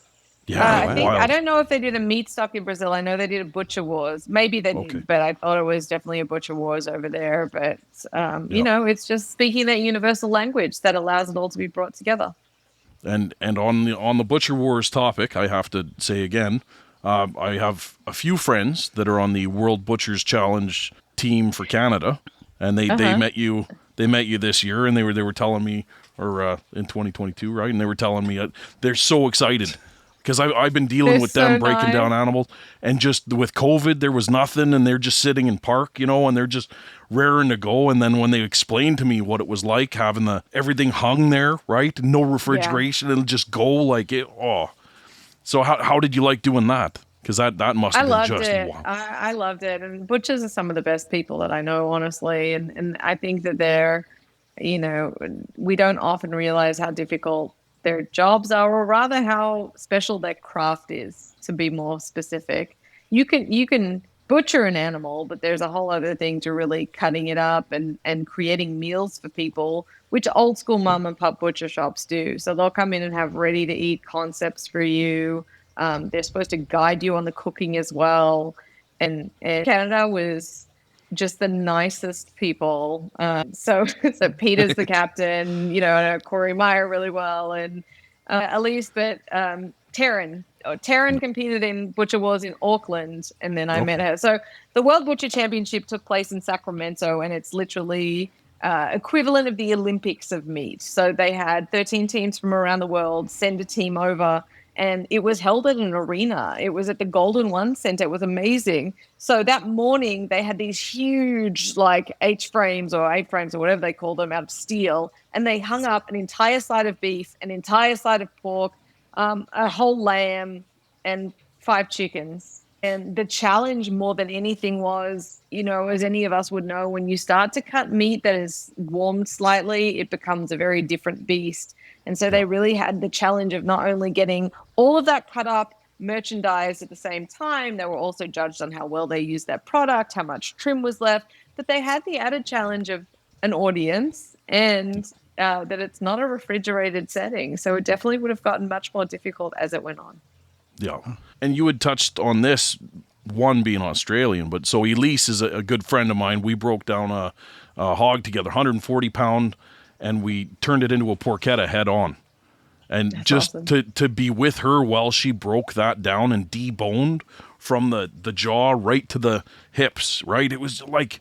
Yeah. I don't know if they did a meat stock in Brazil. I know they did a Butcher Wars. Maybe they didn't, but I thought it was definitely a Butcher Wars over there. But it's just speaking that universal language that allows it all to be brought together. And on the Butcher Wars topic, I have to say again, I have a few friends that are on the World Butchers Challenge team for Canada, and they met you. They met you this year, and they were telling me, or in 2022, right? And they were telling me they're so excited because I've been dealing with them breaking down animals, and just with COVID, there was nothing, and they're just sitting in park, and they're just raring to go. And then when they explained to me what it was like having everything hung there, right? No refrigeration, it'll just go like it. Oh, so how did you like doing that? Because that must have been just wow. I loved it. And butchers are some of the best people that I know, honestly. And I think that they're, we don't often realize how difficult their jobs are, or rather how special their craft is, to be more specific. You can butcher an animal, but there's a whole other thing to really cutting it up and creating meals for people, which old school mom and pop butcher shops do. So they'll come in and have ready to eat concepts for you. They're supposed to guide you on the cooking as well. And Canada was just the nicest people. So Peter's the captain, I know Corey Meyer really well, and Elise, but Taryn competed in Butcher Wars in Auckland, and then I met her. So the World Butcher Championship took place in Sacramento, and it's literally equivalent of the Olympics of meat. So they had 13 teams from around the world send a team over, and it was held at an arena. It was at the Golden One Center. It was amazing. So that morning they had these huge H-frames or A-frames or whatever they call them out of steel, and they hung up an entire side of beef, an entire side of pork, a whole lamb, and 5 chickens. And the challenge more than anything was, as any of us would know, when you start to cut meat that is warmed slightly, it becomes a very different beast. And so they really had the challenge of not only getting all of that cut up, merchandise at the same time, they were also judged on how well they used their product, how much trim was left, but they had the added challenge of an audience and that it's not a refrigerated setting. So it definitely would have gotten much more difficult as it went on. Yeah. And you had touched on this, one being Australian, but so Elise is a good friend of mine. We broke down a hog together, 140 pound, and we turned it into a porchetta head on. And That's just awesome. to be with her while she broke that down and deboned from the jaw right to the hips, right? It was like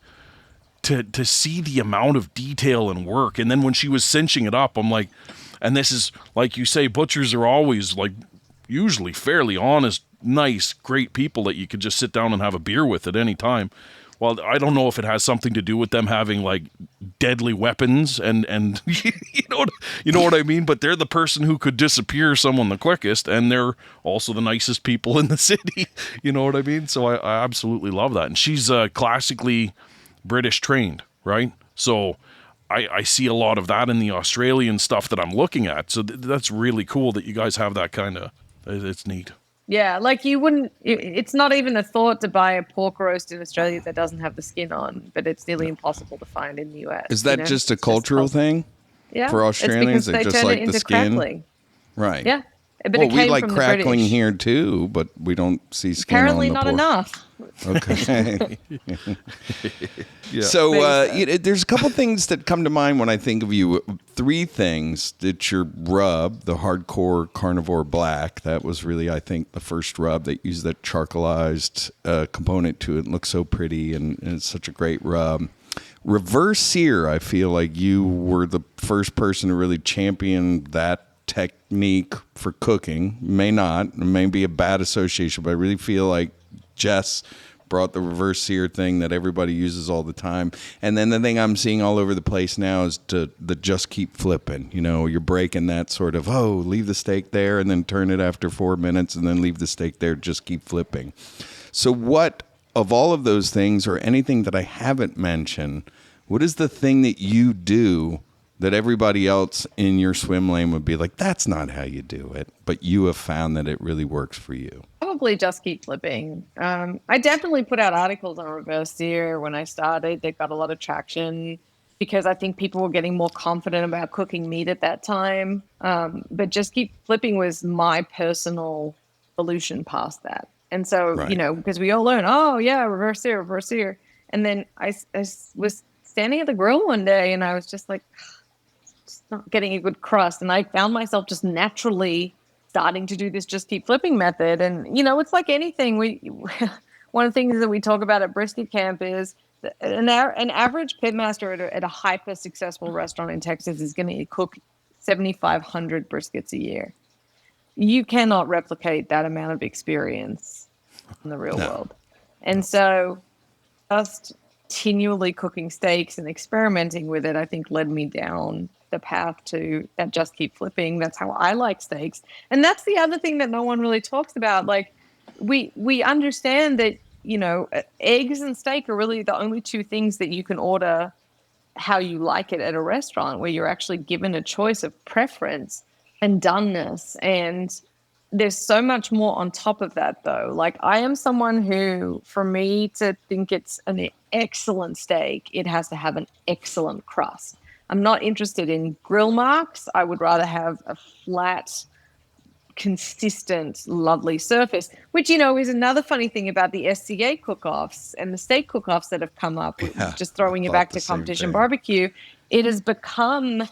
to see the amount of detail and work. And then when she was cinching it up, I'm like, and this is like you say, butchers are always like usually fairly honest, nice, great people that you could just sit down and have a beer with at any time. Well, I don't know if it has something to do with them having like deadly weapons and you know what I mean, but they're the person who could disappear someone the quickest, and they're also the nicest people in the city. You know what I mean? So I absolutely love that. And she's classically British trained, right? So I see a lot of that in the Australian stuff that I'm looking at. So that's really cool that you guys have that kind of. It's neat. Yeah, like you wouldn't. It's not even a thought to buy a pork roast in Australia that doesn't have the skin on, but it's nearly impossible to find in the US. Is that just a cultural thing? Yeah, For Australians, it's because they they just turn like it the into skin? crackling. Right. Yeah, but Well, it we came like from crackling the British. here too, but we don't see skin Apparently on the not pork. enough. Okay. Yeah. So Maybe so. there's a couple things that come to mind when I think of you. 3 things. It's your rub, the Hardcore Carnivore Black. That was really, I think, the first rub that used that charcoalized component to it. It looks so pretty, and it's such a great rub. Reverse sear, I feel like you were the first person to really champion that technique for cooking. May not, it may be a bad association, but I really feel like Jess brought the reverse sear thing that everybody uses all the time. And then the thing I'm seeing all over the place now is the just keep flipping. You know, you're breaking that sort of, leave the steak there and then turn it after 4 minutes and then leave the steak there, just keep flipping. So what of all of those things, or anything that I haven't mentioned, what is the thing that you do that everybody else in your swim lane would be like, that's not how you do it, but you have found that it really works for you? Probably just keep flipping. I definitely put out articles on reverse sear when I started. They got a lot of traction because I think people were getting more confident about cooking meat at that time. But just keep flipping was my personal solution past that. And so, Right. because we all learn, reverse sear, reverse sear. And then I was standing at the grill one day and I was just like, just not getting a good crust. And I found myself just naturally starting to do this just keep flipping method. And, it's like anything. One of the things that we talk about at brisket camp is an average pitmaster at a hyper successful restaurant in Texas is going to cook 7,500 briskets a year. You cannot replicate that amount of experience in the real world. And so just continually cooking steaks and experimenting with it, I think led me down the path to that just keep flipping. That's how I like steaks. And that's the other thing that no one really talks about. Like we understand that, eggs and steak are really the only 2 things that you can order how you like it at a restaurant, where you're actually given a choice of preference and doneness. And there's so much more on top of that, though. Like, I am someone who, for me to think it's an excellent steak, it has to have an excellent crust. I'm not interested in grill marks. I would rather have a flat, consistent, lovely surface, which, is another funny thing about the SCA cook-offs and the steak cook-offs that have come up, just throwing it back to competition barbecue. It has become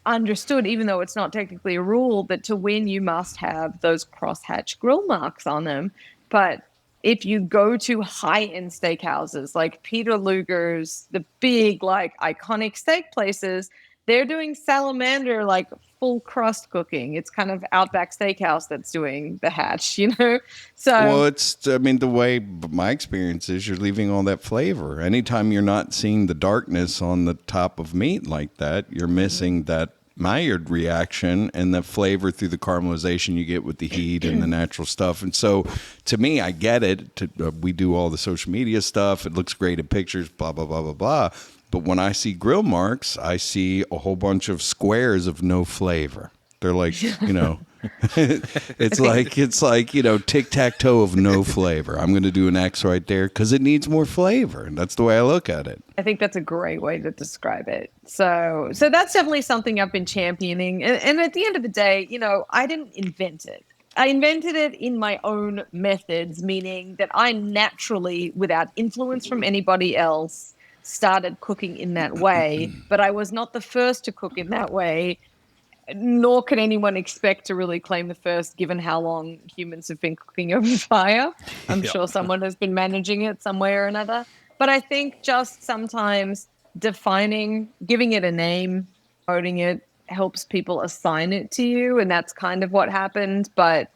understood, even though it's not technically a rule, that to win you must have those crosshatch grill marks on them. But if you go to high-end steakhouses like Peter Luger's, the big, like, iconic steak places, they're doing salamander, like, full crust cooking. It's kind of Outback Steakhouse that's doing the hatch, So, well, the way my experience is, you're leaving all that flavor. Anytime you're not seeing the darkness on the top of meat like that, you're missing that Maillard reaction and the flavor through the caramelization you get with the heat and the natural stuff. And so, to me, I get it. We do all the social media stuff. It looks great in pictures, blah, blah, blah, blah, blah. But when I see grill marks, I see a whole bunch of squares of no flavor. They're like, it's like tic-tac-toe of no flavor. I'm going to do an X right there because it needs more flavor. And that's the way I look at it. I think that's a great way to describe it. So that's definitely something I've been championing. And at the end of the day, I didn't invent it. I invented it in my own methods, meaning that I naturally, without influence from anybody else, started cooking in that way. But I was not the first to cook in that way. nor can anyone expect to really claim the first, given how long humans have been cooking over fire. I'm sure someone has been managing it some way or another. But I think just sometimes giving it a name, owning it, helps people assign it to you. And that's kind of what happened. But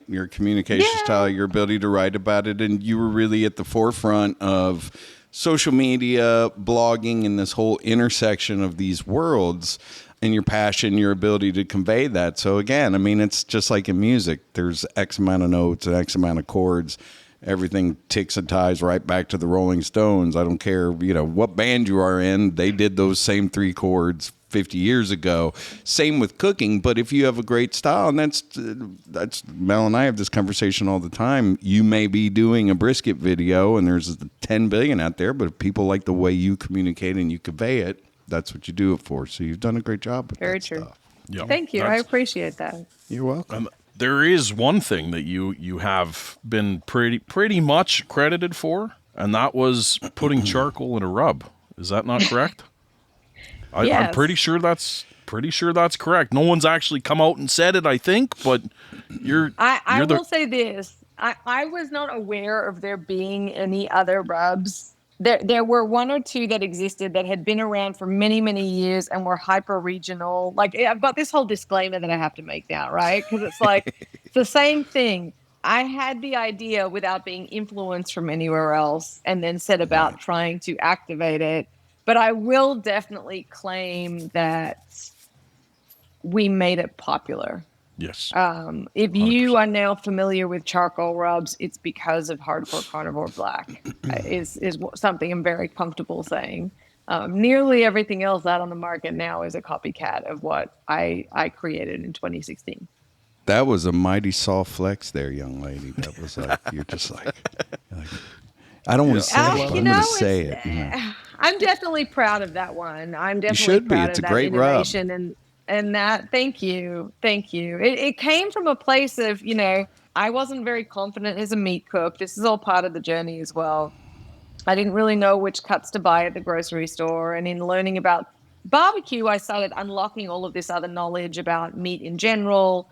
your communication style, your ability to write about it, and you were really at the forefront of social media, blogging, and this whole intersection of these worlds, and your passion, your ability to convey that. So again, I mean, it's just like in music. There's X amount of notes and X amount of chords. Everything ticks and ties right back to the Rolling Stones. I don't care, what band you are in. They did those same 3 chords 50 years ago. Same with cooking. But if you have a great style, and that's Mel and I have this conversation all the time. You may be doing a brisket video, and there's 10 billion out there. But if people like the way you communicate and you convey it, that's what you do it for. So you've done a great job with Very that true. stuff. Yeah, Thank you. I appreciate that. You're welcome. There is one thing that you have been pretty much credited for, and that was putting charcoal in a rub. Is that not correct? Yes. I'm pretty sure that's correct. No one's actually come out and said it, I think, but I will say this. I was not aware of there being any other rubs. There were 1 or 2 that existed that had been around for many, many years and were hyper regional. Like, I've got this whole disclaimer that I have to make now, right? Because it's like it's the same thing. I had the idea without being influenced from anywhere else, and then set about trying to activate it. But I will definitely claim that we made it popular. Yes. If you are now familiar with charcoal rubs, it's because of Hardcore Carnivore Black. is something I'm very comfortable saying. Nearly everything else out on the market now is a copycat of what I created in 2016. That was a mighty soft flex there, young lady. That was like, you're just like I don't want to say it, but I'm going to say it. I'm definitely proud of that one. I'm definitely you should be. proud It's of a that great rub. innovation and that. Thank you. It came from a place of, I wasn't very confident as a meat cook. This is all part of the journey as well. I didn't really know which cuts to buy at the grocery store. And in learning about barbecue, I started unlocking all of this other knowledge about meat in general,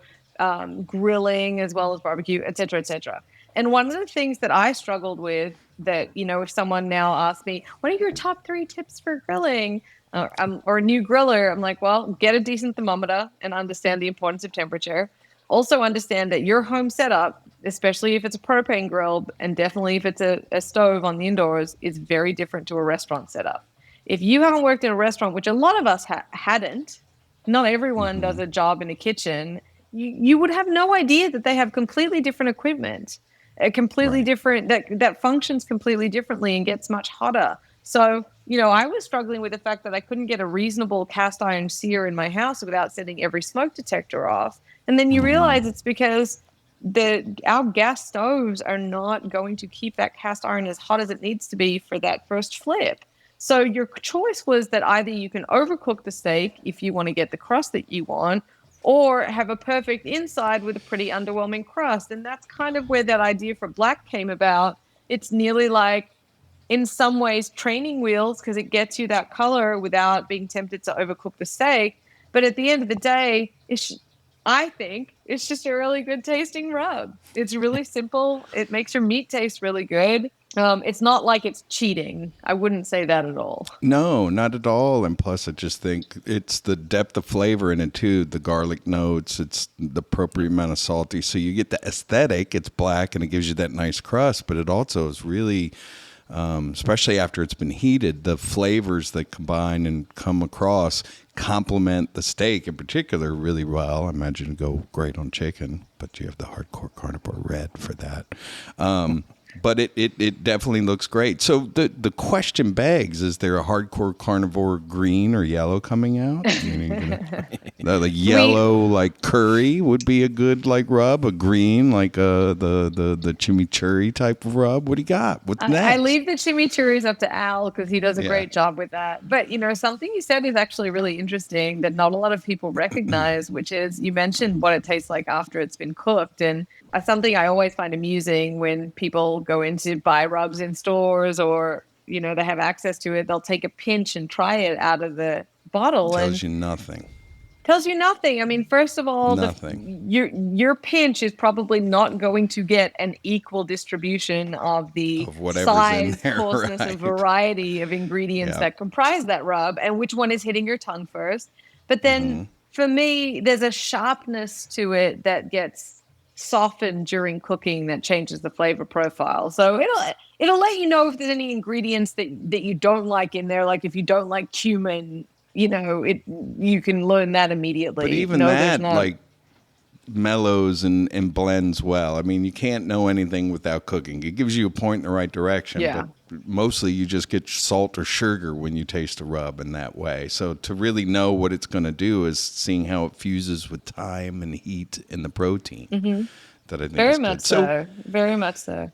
grilling as well as barbecue, et cetera, et cetera. And one of the things that I struggled with that, if someone now asks me, what are your top 3 tips for grilling? Or a new griller, I'm like, well, get a decent thermometer and understand the importance of temperature. Also understand that your home setup, especially if it's a propane grill, and definitely if it's a stove on the indoors, is very different to a restaurant setup. If you haven't worked in a restaurant, which a lot of us hadn't, not everyone does a job in a kitchen, you would have no idea that they have completely different equipment, different, that functions completely differently and gets much hotter. So, I was struggling with the fact that I couldn't get a reasonable cast iron sear in my house without setting every smoke detector off. And then you realize it's because our gas stoves are not going to keep that cast iron as hot as it needs to be for that first flip. So your choice was that either you can overcook the steak if you want to get the crust that you want, or have a perfect inside with a pretty underwhelming crust. And that's kind of where that idea for black came about. It's nearly like, in some ways, training wheels, because it gets you that color without being tempted to overcook the steak. But at the end of the day, I think it's just a really good tasting rub. It's really simple. It makes your meat taste really good. It's not like it's cheating. I wouldn't say that at all. No, not at all. And plus, I just think it's the depth of flavor in it, too. The garlic notes, it's the appropriate amount of salty. So you get the aesthetic. It's black, and it gives you that nice crust. But it also is really, especially after it's been heated, the flavors that combine and come across complement the steak in particular really well. I imagine it'd go great on chicken, but you have the Hardcore Carnivore red for that. But it definitely looks great. So the question begs, is there a Hardcore Carnivore green or yellow coming out? The yellow, like curry, would be a good like rub. A green, like the chimichurri type of rub. What do you got? What's next? I leave the chimichurris up to Al because he does a great job with that. But, something you said is actually really interesting that not a lot of people recognize, which is you mentioned what it tastes like after it's been cooked. And something I always find amusing when people go in to buy rubs in stores or, they have access to it, they'll take a pinch and try it out of the bottle. Tells you nothing. Tells you nothing. I mean, first of all, Nothing. Your pinch is probably not going to get an equal distribution of the Of whatever's in size, there, coarseness, and right. variety of ingredients Yeah. that comprise that rub, and which one is hitting your tongue first. But then, Mm-hmm. for me, there's a sharpness to it that gets softened during cooking that changes the flavor profile. So it'll let you know if there's any ingredients that you don't like in there. Like if you don't like cumin, you can learn that immediately. But even no, there's that, not. like, mellows and blends well. I mean, you can't know anything without cooking. It gives you a point in the right direction, Yeah. but mostly you just get salt or sugar when you taste a rub in that way. So to really know what it's going to do is seeing how it fuses with time and heat and the protein. That I think Very is much good. so. Very much so.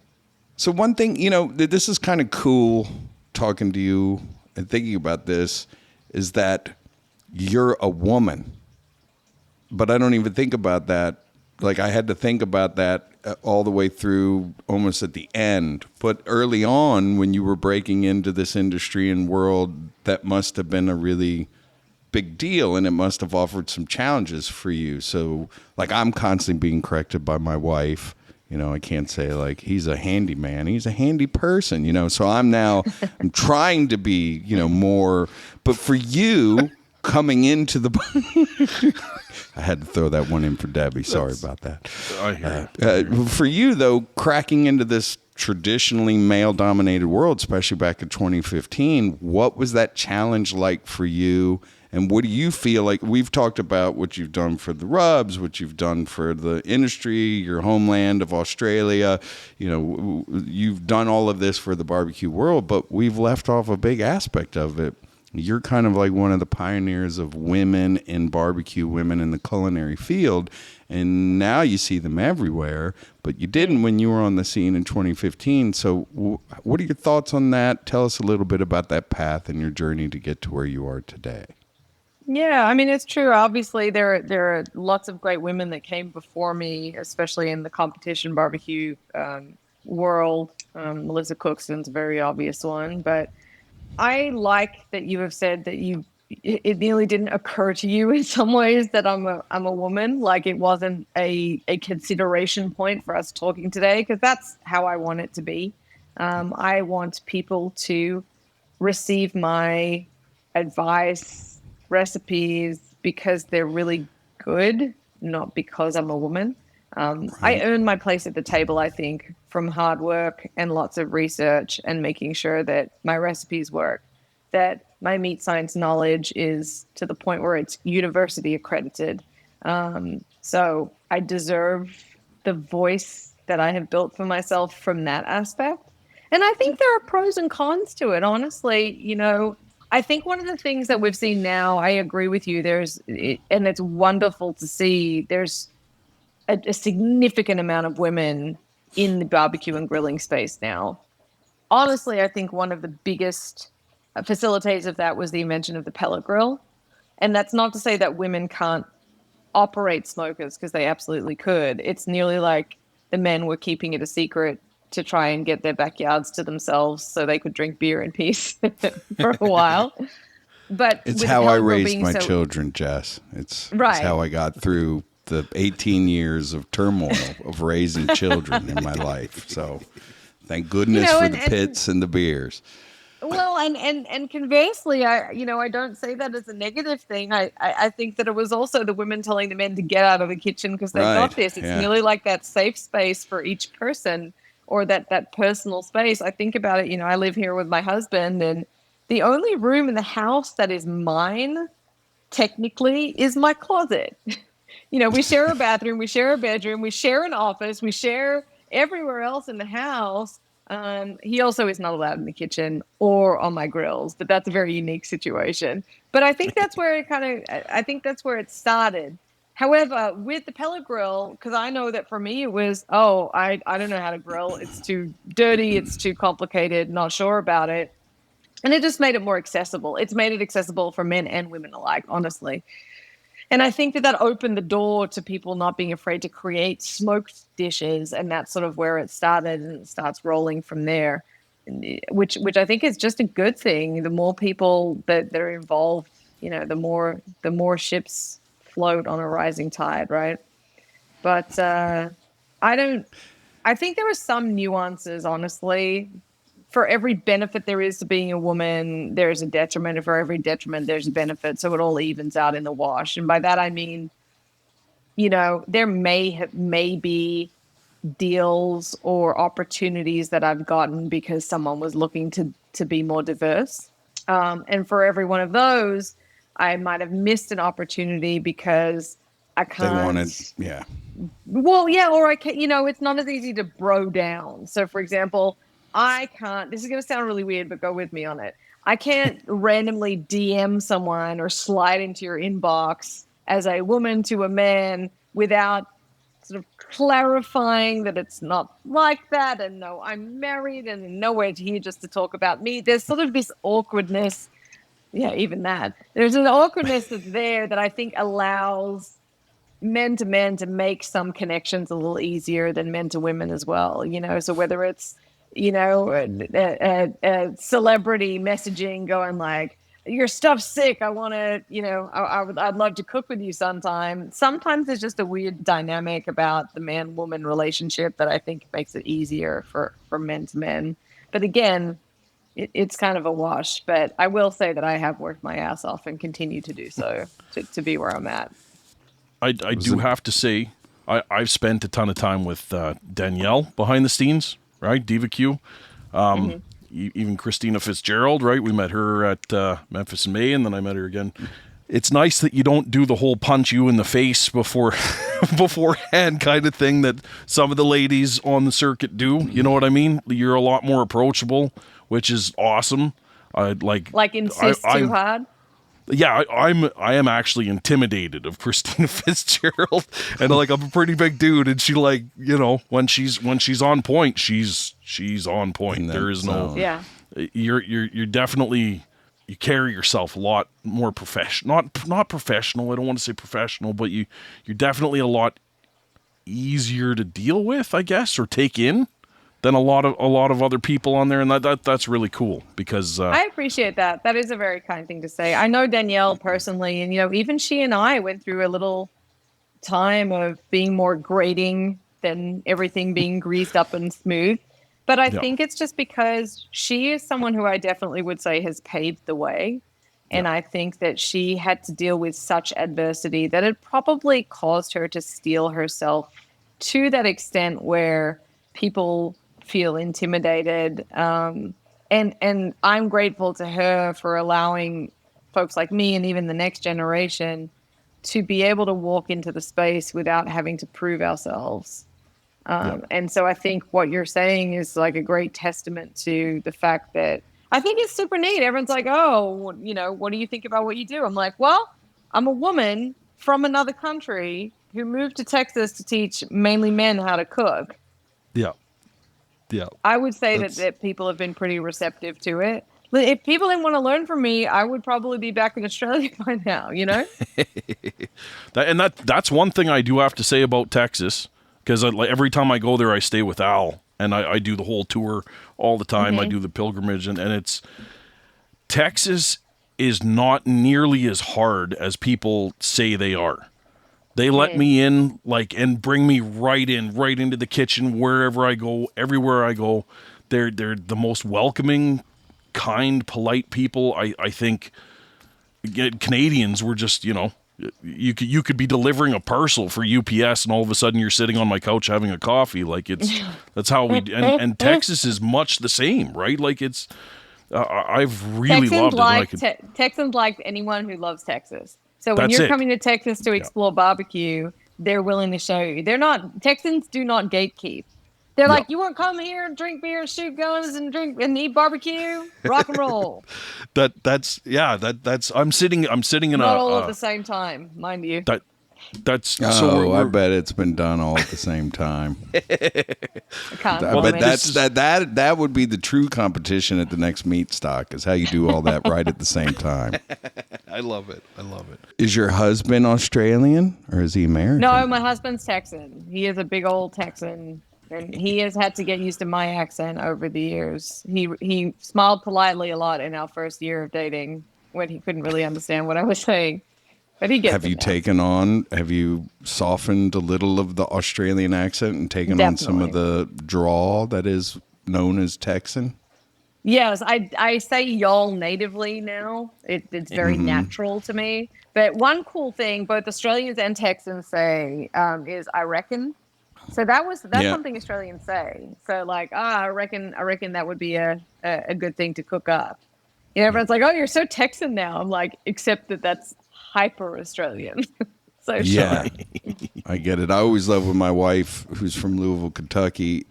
So one thing, this is kind of cool talking to you and thinking about this is that you're a woman. But I don't even think about that. Like I had to think about that all the way through almost at the end. But early on when you were breaking into this industry and world, that must have been a really big deal and it must have offered some challenges for you. So like I'm constantly being corrected by my wife. I can't say like he's a handyman. He's a handy person, So I'm trying to be, more. But for you coming into the I had to throw that one in for Debbie. Sorry about that. I hear you. For you, though, cracking into this traditionally male-dominated world, especially back in 2015, what was that challenge like for you? And what do you feel like? We've talked about what you've done for the rubs, what you've done for the industry, your homeland of Australia. You've done all of this for the barbecue world, but we've left off a big aspect of it. You're kind of like one of the pioneers of women in barbecue, women in the culinary field. And now you see them everywhere, but you didn't when you were on the scene in 2015. So what are your thoughts on that? Tell us a little bit about that path and your journey to get to where you are today. Yeah, I mean, it's true. Obviously, there are lots of great women that came before me, especially in the competition barbecue world. Melissa Cookston's a very obvious one, but I like that you have said that it nearly didn't occur to you in some ways that I'm a woman. Like it wasn't a consideration point for us talking today, because that's how I want it to be. I want people to receive my advice, recipes, because they're really good, not because I'm a woman. I earned my place at the table, I think, from hard work and lots of research and making sure that my recipes work, that my meat science knowledge is to the point where it's university accredited. So I deserve the voice that I have built for myself from that aspect. And I think there are pros and cons to it, honestly. I think one of the things that we've seen now, I agree with you, and it's wonderful to see, there's a significant amount of women in the barbecue and grilling space now. Honestly, I think one of the biggest facilitators of that was the invention of the pellet grill. And that's not to say that women can't operate smokers, because they absolutely could. It's nearly like the men were keeping it a secret to try and get their backyards to themselves so they could drink beer in peace for a while. But it's with how the I pellet grill raised being my so- children, Jess. It's Right. how I got through the 18 years of turmoil of raising children in my life. So thank goodness for the pits and the beers. Well, and conversely, I don't say that as a negative thing. I think that it was also the women telling the men to get out of the kitchen because they've got this. It's nearly like that safe space for each person, or that personal space. I think about it, I live here with my husband, and the only room in the house that is mine, technically, is my closet. We share a bathroom, we share a bedroom, we share an office, we share everywhere else in the house. He also is not allowed in the kitchen or on my grills, but that's a very unique situation. But I think that's where it started. However, with the pellet grill, because I know that for me it was, I don't know how to grill. It's too dirty. It's too complicated. Not sure about it. And it just made it more accessible. It's made it accessible for men and women alike, honestly. And I think that opened the door to people not being afraid to create smoked dishes, and that's sort of where it started, and it starts rolling from there, which I think is just a good thing. The more people that are involved, the more ships float on a rising tide, right? But I think there are some nuances, honestly. For every benefit there is to being a woman, there's a detriment. And for every detriment, there's a benefit. So it all evens out in the wash. And by that, I mean, there may be deals or opportunities that I've gotten because someone was looking to be more diverse. And for every one of those, I might have missed an opportunity because I can't. They wanted, yeah. Well, yeah, or I can't, it's not as easy to bro down. So, for example, I can't, this is going to sound really weird, but go with me on it. I can't randomly DM someone or slide into your inbox as a woman to a man without sort of clarifying that it's not like that. And no, I'm married and nowhere here just to talk about me. There's sort of this awkwardness. Yeah, even that. There's an awkwardness that's there that I think allows men to men to make some connections a little easier than men to women as well, so whether it's a celebrity messaging going like, your stuff's sick, I want to, I'd love to cook with you sometime. Sometimes there's just a weird dynamic about the man woman relationship that I think makes it easier for men to men. But again, it's kind of a wash. But I will say that I have worked my ass off and continue to do so to be where I'm at. I do have to say, I've spent a ton of time with Danielle behind the scenes, right? Diva Q. Even Christina Fitzgerald, right? We met her at Memphis in May, and then I met her again. It's nice that you don't do the whole punch you in the face beforehand kind of thing that some of the ladies on the circuit do. You know what I mean? You're a lot more approachable, which is awesome. Like insist too hard. Yeah, I am actually intimidated of Christina Fitzgerald, and like I'm a pretty big dude, and she when she's on point, she's on point. There is no You're definitely, you carry yourself a lot more professional, not professional. I don't want to say professional, but you're definitely a lot easier to deal with, I guess, or take in than a lot of other people on there, and that's really cool because I appreciate that. That is a very kind thing to say. I know Danielle personally, and even she and I went through a little time of being more grating than everything being greased up and smooth. But I think it's just because she is someone who I definitely would say has paved the way. And I think that she had to deal with such adversity that it probably caused her to steel herself to that extent where people feel intimidated. And I'm grateful to her for allowing folks like me and even the next generation to be able to walk into the space without having to prove ourselves. And so I think what you're saying is like a great testament to the fact that I think it's super neat. Everyone's like, oh, what do you think about what you do? I'm like, well, I'm a woman from another country who moved to Texas to teach mainly men how to cook. Yeah. Yeah. I would say that people have been pretty receptive to it. If people didn't want to learn from me, I would probably be back in Australia by now, That's one thing I do have to say about Texas, because every time I go there, I stay with Al, and I do the whole tour all the time. I do the pilgrimage, and it's Texas is not nearly as hard as people say they are. They let me in, and bring me right into the kitchen wherever I go, everywhere I go. They're the most welcoming, kind, polite people. I think Canadians were just, you could be delivering a parcel for UPS, and all of a sudden you're sitting on my couch having a coffee. That's how we. And Texas is much the same, right? It's. I've really loved it. Texans like anyone who loves Texas. So when you're coming to Texas to explore barbecue, they're willing to show you. Texans do not gatekeep. They're like, you want to come here and drink beer, shoot guns, and drink and eat barbecue, rock and roll. I'm sitting in not all at the same time, mind you. I bet it's been done all at the same time. That would be the true competition at the next meat stock, is how you do all that right at the same time. I love it. Is your husband Australian or is he American? No, my husband's Texan. He is a big old Texan, and he has had to get used to my accent over the years. He smiled politely a lot in our first year of dating when he couldn't really understand what I was saying. But he gets Have it you now. have you softened a little of the Australian accent and taken on some of the drawl that is known as Texan? Yes, I say y'all natively now. It's very natural to me. But one cool thing both Australians and Texans say is "I reckon." So that's something Australians say. So like, I reckon that would be a good thing to cook up. You know, everyone's like, "Oh, you're so Texan now." I'm like, except that's hyper Australian. So Yeah, sure. I get it. I always love when my wife, who's from Louisville, Kentucky,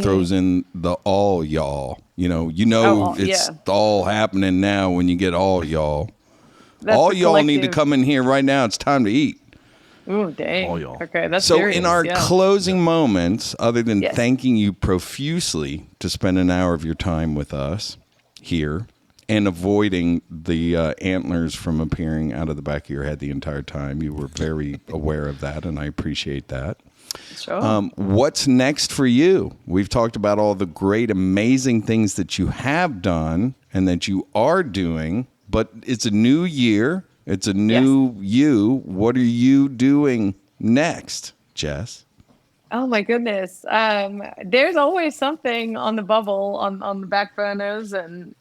throws in the all y'all. It's all happening now when you get all y'all. That's all y'all need to come in here right now. It's time to eat. Oh, dang. All y'all. Okay, that's so serious. in our closing moments, other than Yes. thanking you profusely to spend an hour of your time with us here and avoiding the antlers from appearing out of the back of your head the entire time, you were very aware of that, and I appreciate that. Sure. What's next for you? We've talked about all the great, amazing things that you have done and that you are doing, but it's a new year. It's a new you. What are you doing next, Jess? Oh my goodness. There's always something on the bubble on the back burners, and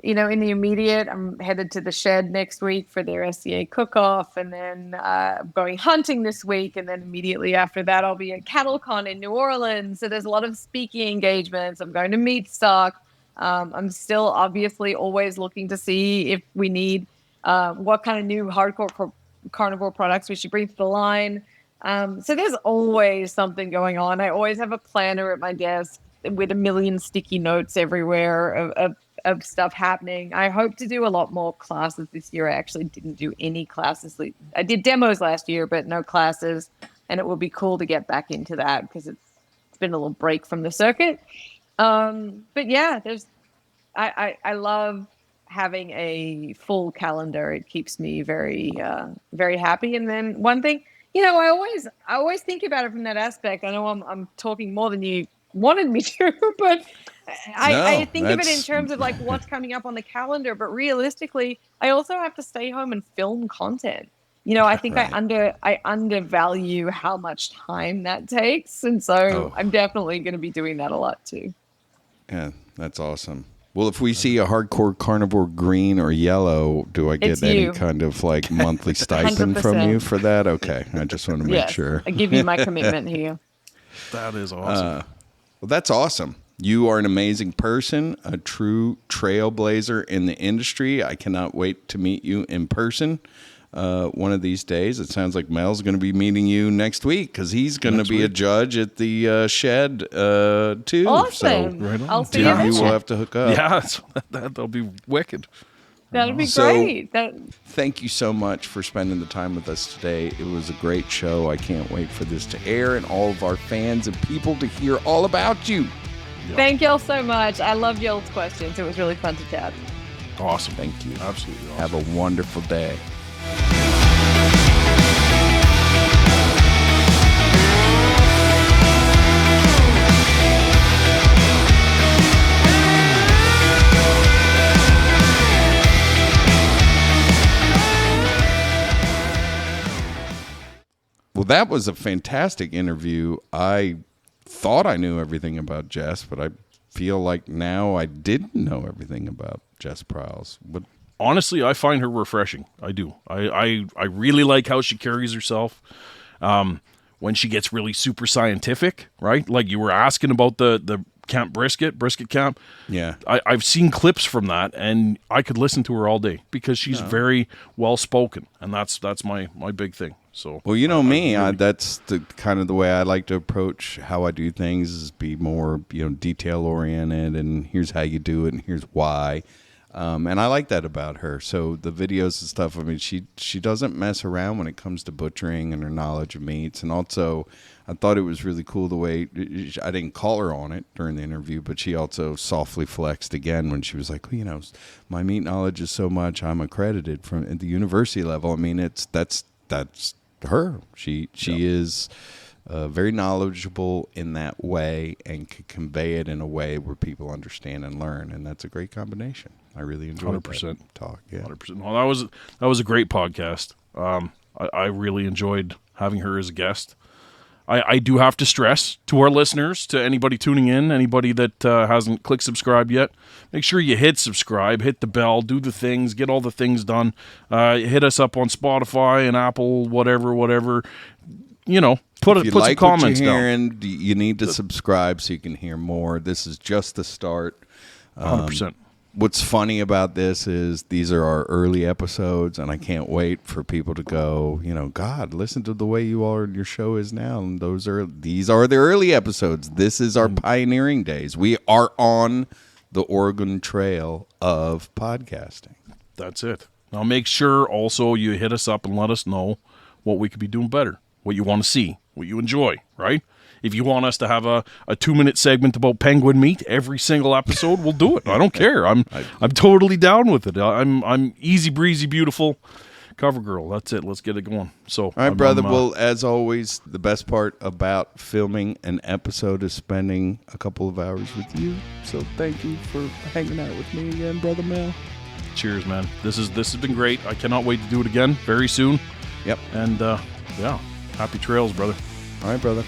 in the immediate, I'm headed to the Shed next week for their SCA cook-off, and then I'm going hunting this week, and then immediately after that, I'll be at CattleCon in New Orleans. So there's a lot of speaking engagements. I'm going to Meat Stock. I'm still obviously always looking to see if we need what kind of new hardcore carnivore products we should bring to the line. So there's always something going on. I always have a planner at my desk with a million sticky notes everywhere of stuff happening. I hope to do a lot more classes this year. I actually didn't do any classes. I did demos last year, but no classes. And it will be cool to get back into that because it's been a little break from the circuit. But yeah, I love having a full calendar. It keeps me very, very happy. And then one thing, I always think about it from that aspect. I know I'm talking more than you wanted me to, but I think of it in terms of like what's coming up on the calendar. But realistically, I also have to stay home and film content. I think I undervalue how much time that takes, and so I'm definitely going to be doing that a lot too. Yeah, that's awesome. Well, if we see a Hardcore Carnivore green or yellow, do I get any kind of like monthly stipend from you for that? Okay, I just want to make sure. I give you my commitment here. That is awesome. Well, that's awesome. You are an amazing person, a true trailblazer in the industry. I cannot wait to meet you in person one of these days. It sounds like Mel's going to be meeting you next week because he's going to be a judge at the Shed too. Awesome. So right on. I'll see you you will have to hook up. Yeah, that'll be wicked. That'll be great. Thank you so much for spending the time with us today. It was a great show. I can't wait for this to air and all of our fans and people to hear all about you. Thank y'all so much. I loved y'all's questions. It was really fun to chat. Awesome. Thank you. Absolutely awesome. Have a wonderful day. Well, that was a fantastic interview. I thought I knew everything about Jess, but I feel like now I didn't know everything about Jess Pryles. But honestly, I find her refreshing. I do. I really like how she carries herself. When she gets really super scientific, right? Like you were asking about the camp brisket camp. Yeah. I've seen clips from that, and I could listen to her all day because she's very well spoken, and that's my big thing. So well, you know me, that's the kind of the way I like to approach how I do things is be more detail oriented, and here's how you do it, and here's why. And I like that about her. So the videos and stuff, I mean, she doesn't mess around when it comes to butchering and her knowledge of meats. And also, I thought it was really cool the way, I didn't call her on it during the interview, but she also softly flexed again when she was like, well, my meat knowledge is so much, I'm accredited from at the university level. I mean, that's her. She is very knowledgeable in that way and can convey it in a way where people understand and learn. And that's a great combination. I really enjoyed 100%. that talk. Yeah. 100%. Well, that was a great podcast. I really enjoyed having her as a guest. I do have to stress to our listeners, to anybody tuning in, anybody that hasn't clicked subscribe yet, make sure you hit subscribe, hit the bell, do the things, get all the things done. Hit us up on Spotify and Apple, whatever. You know, put some like comments what you're down. hearing, you need to subscribe so you can hear more. This is just the start. 100%. What's funny about this is these are our early episodes, and I can't wait for people to go, God, listen to the way your show is now. And these are the early episodes. This is our pioneering days. We are on the Oregon Trail of podcasting. That's it. Now make sure also you hit us up and let us know what we could be doing better, what you want to see, what you enjoy, right? If you want us to have a 2-minute segment about penguin meat every single episode, we'll do it. I don't care. I'm totally down with it. I'm easy breezy, beautiful cover girl. That's it. Let's get it going. So, all right, brother. Well, as always, the best part about filming an episode is spending a couple of hours with you. So thank you for hanging out with me again, brother Mel. Cheers, man. This has been great. I cannot wait to do it again very soon. Yep. And yeah, happy trails, brother. All right, brother.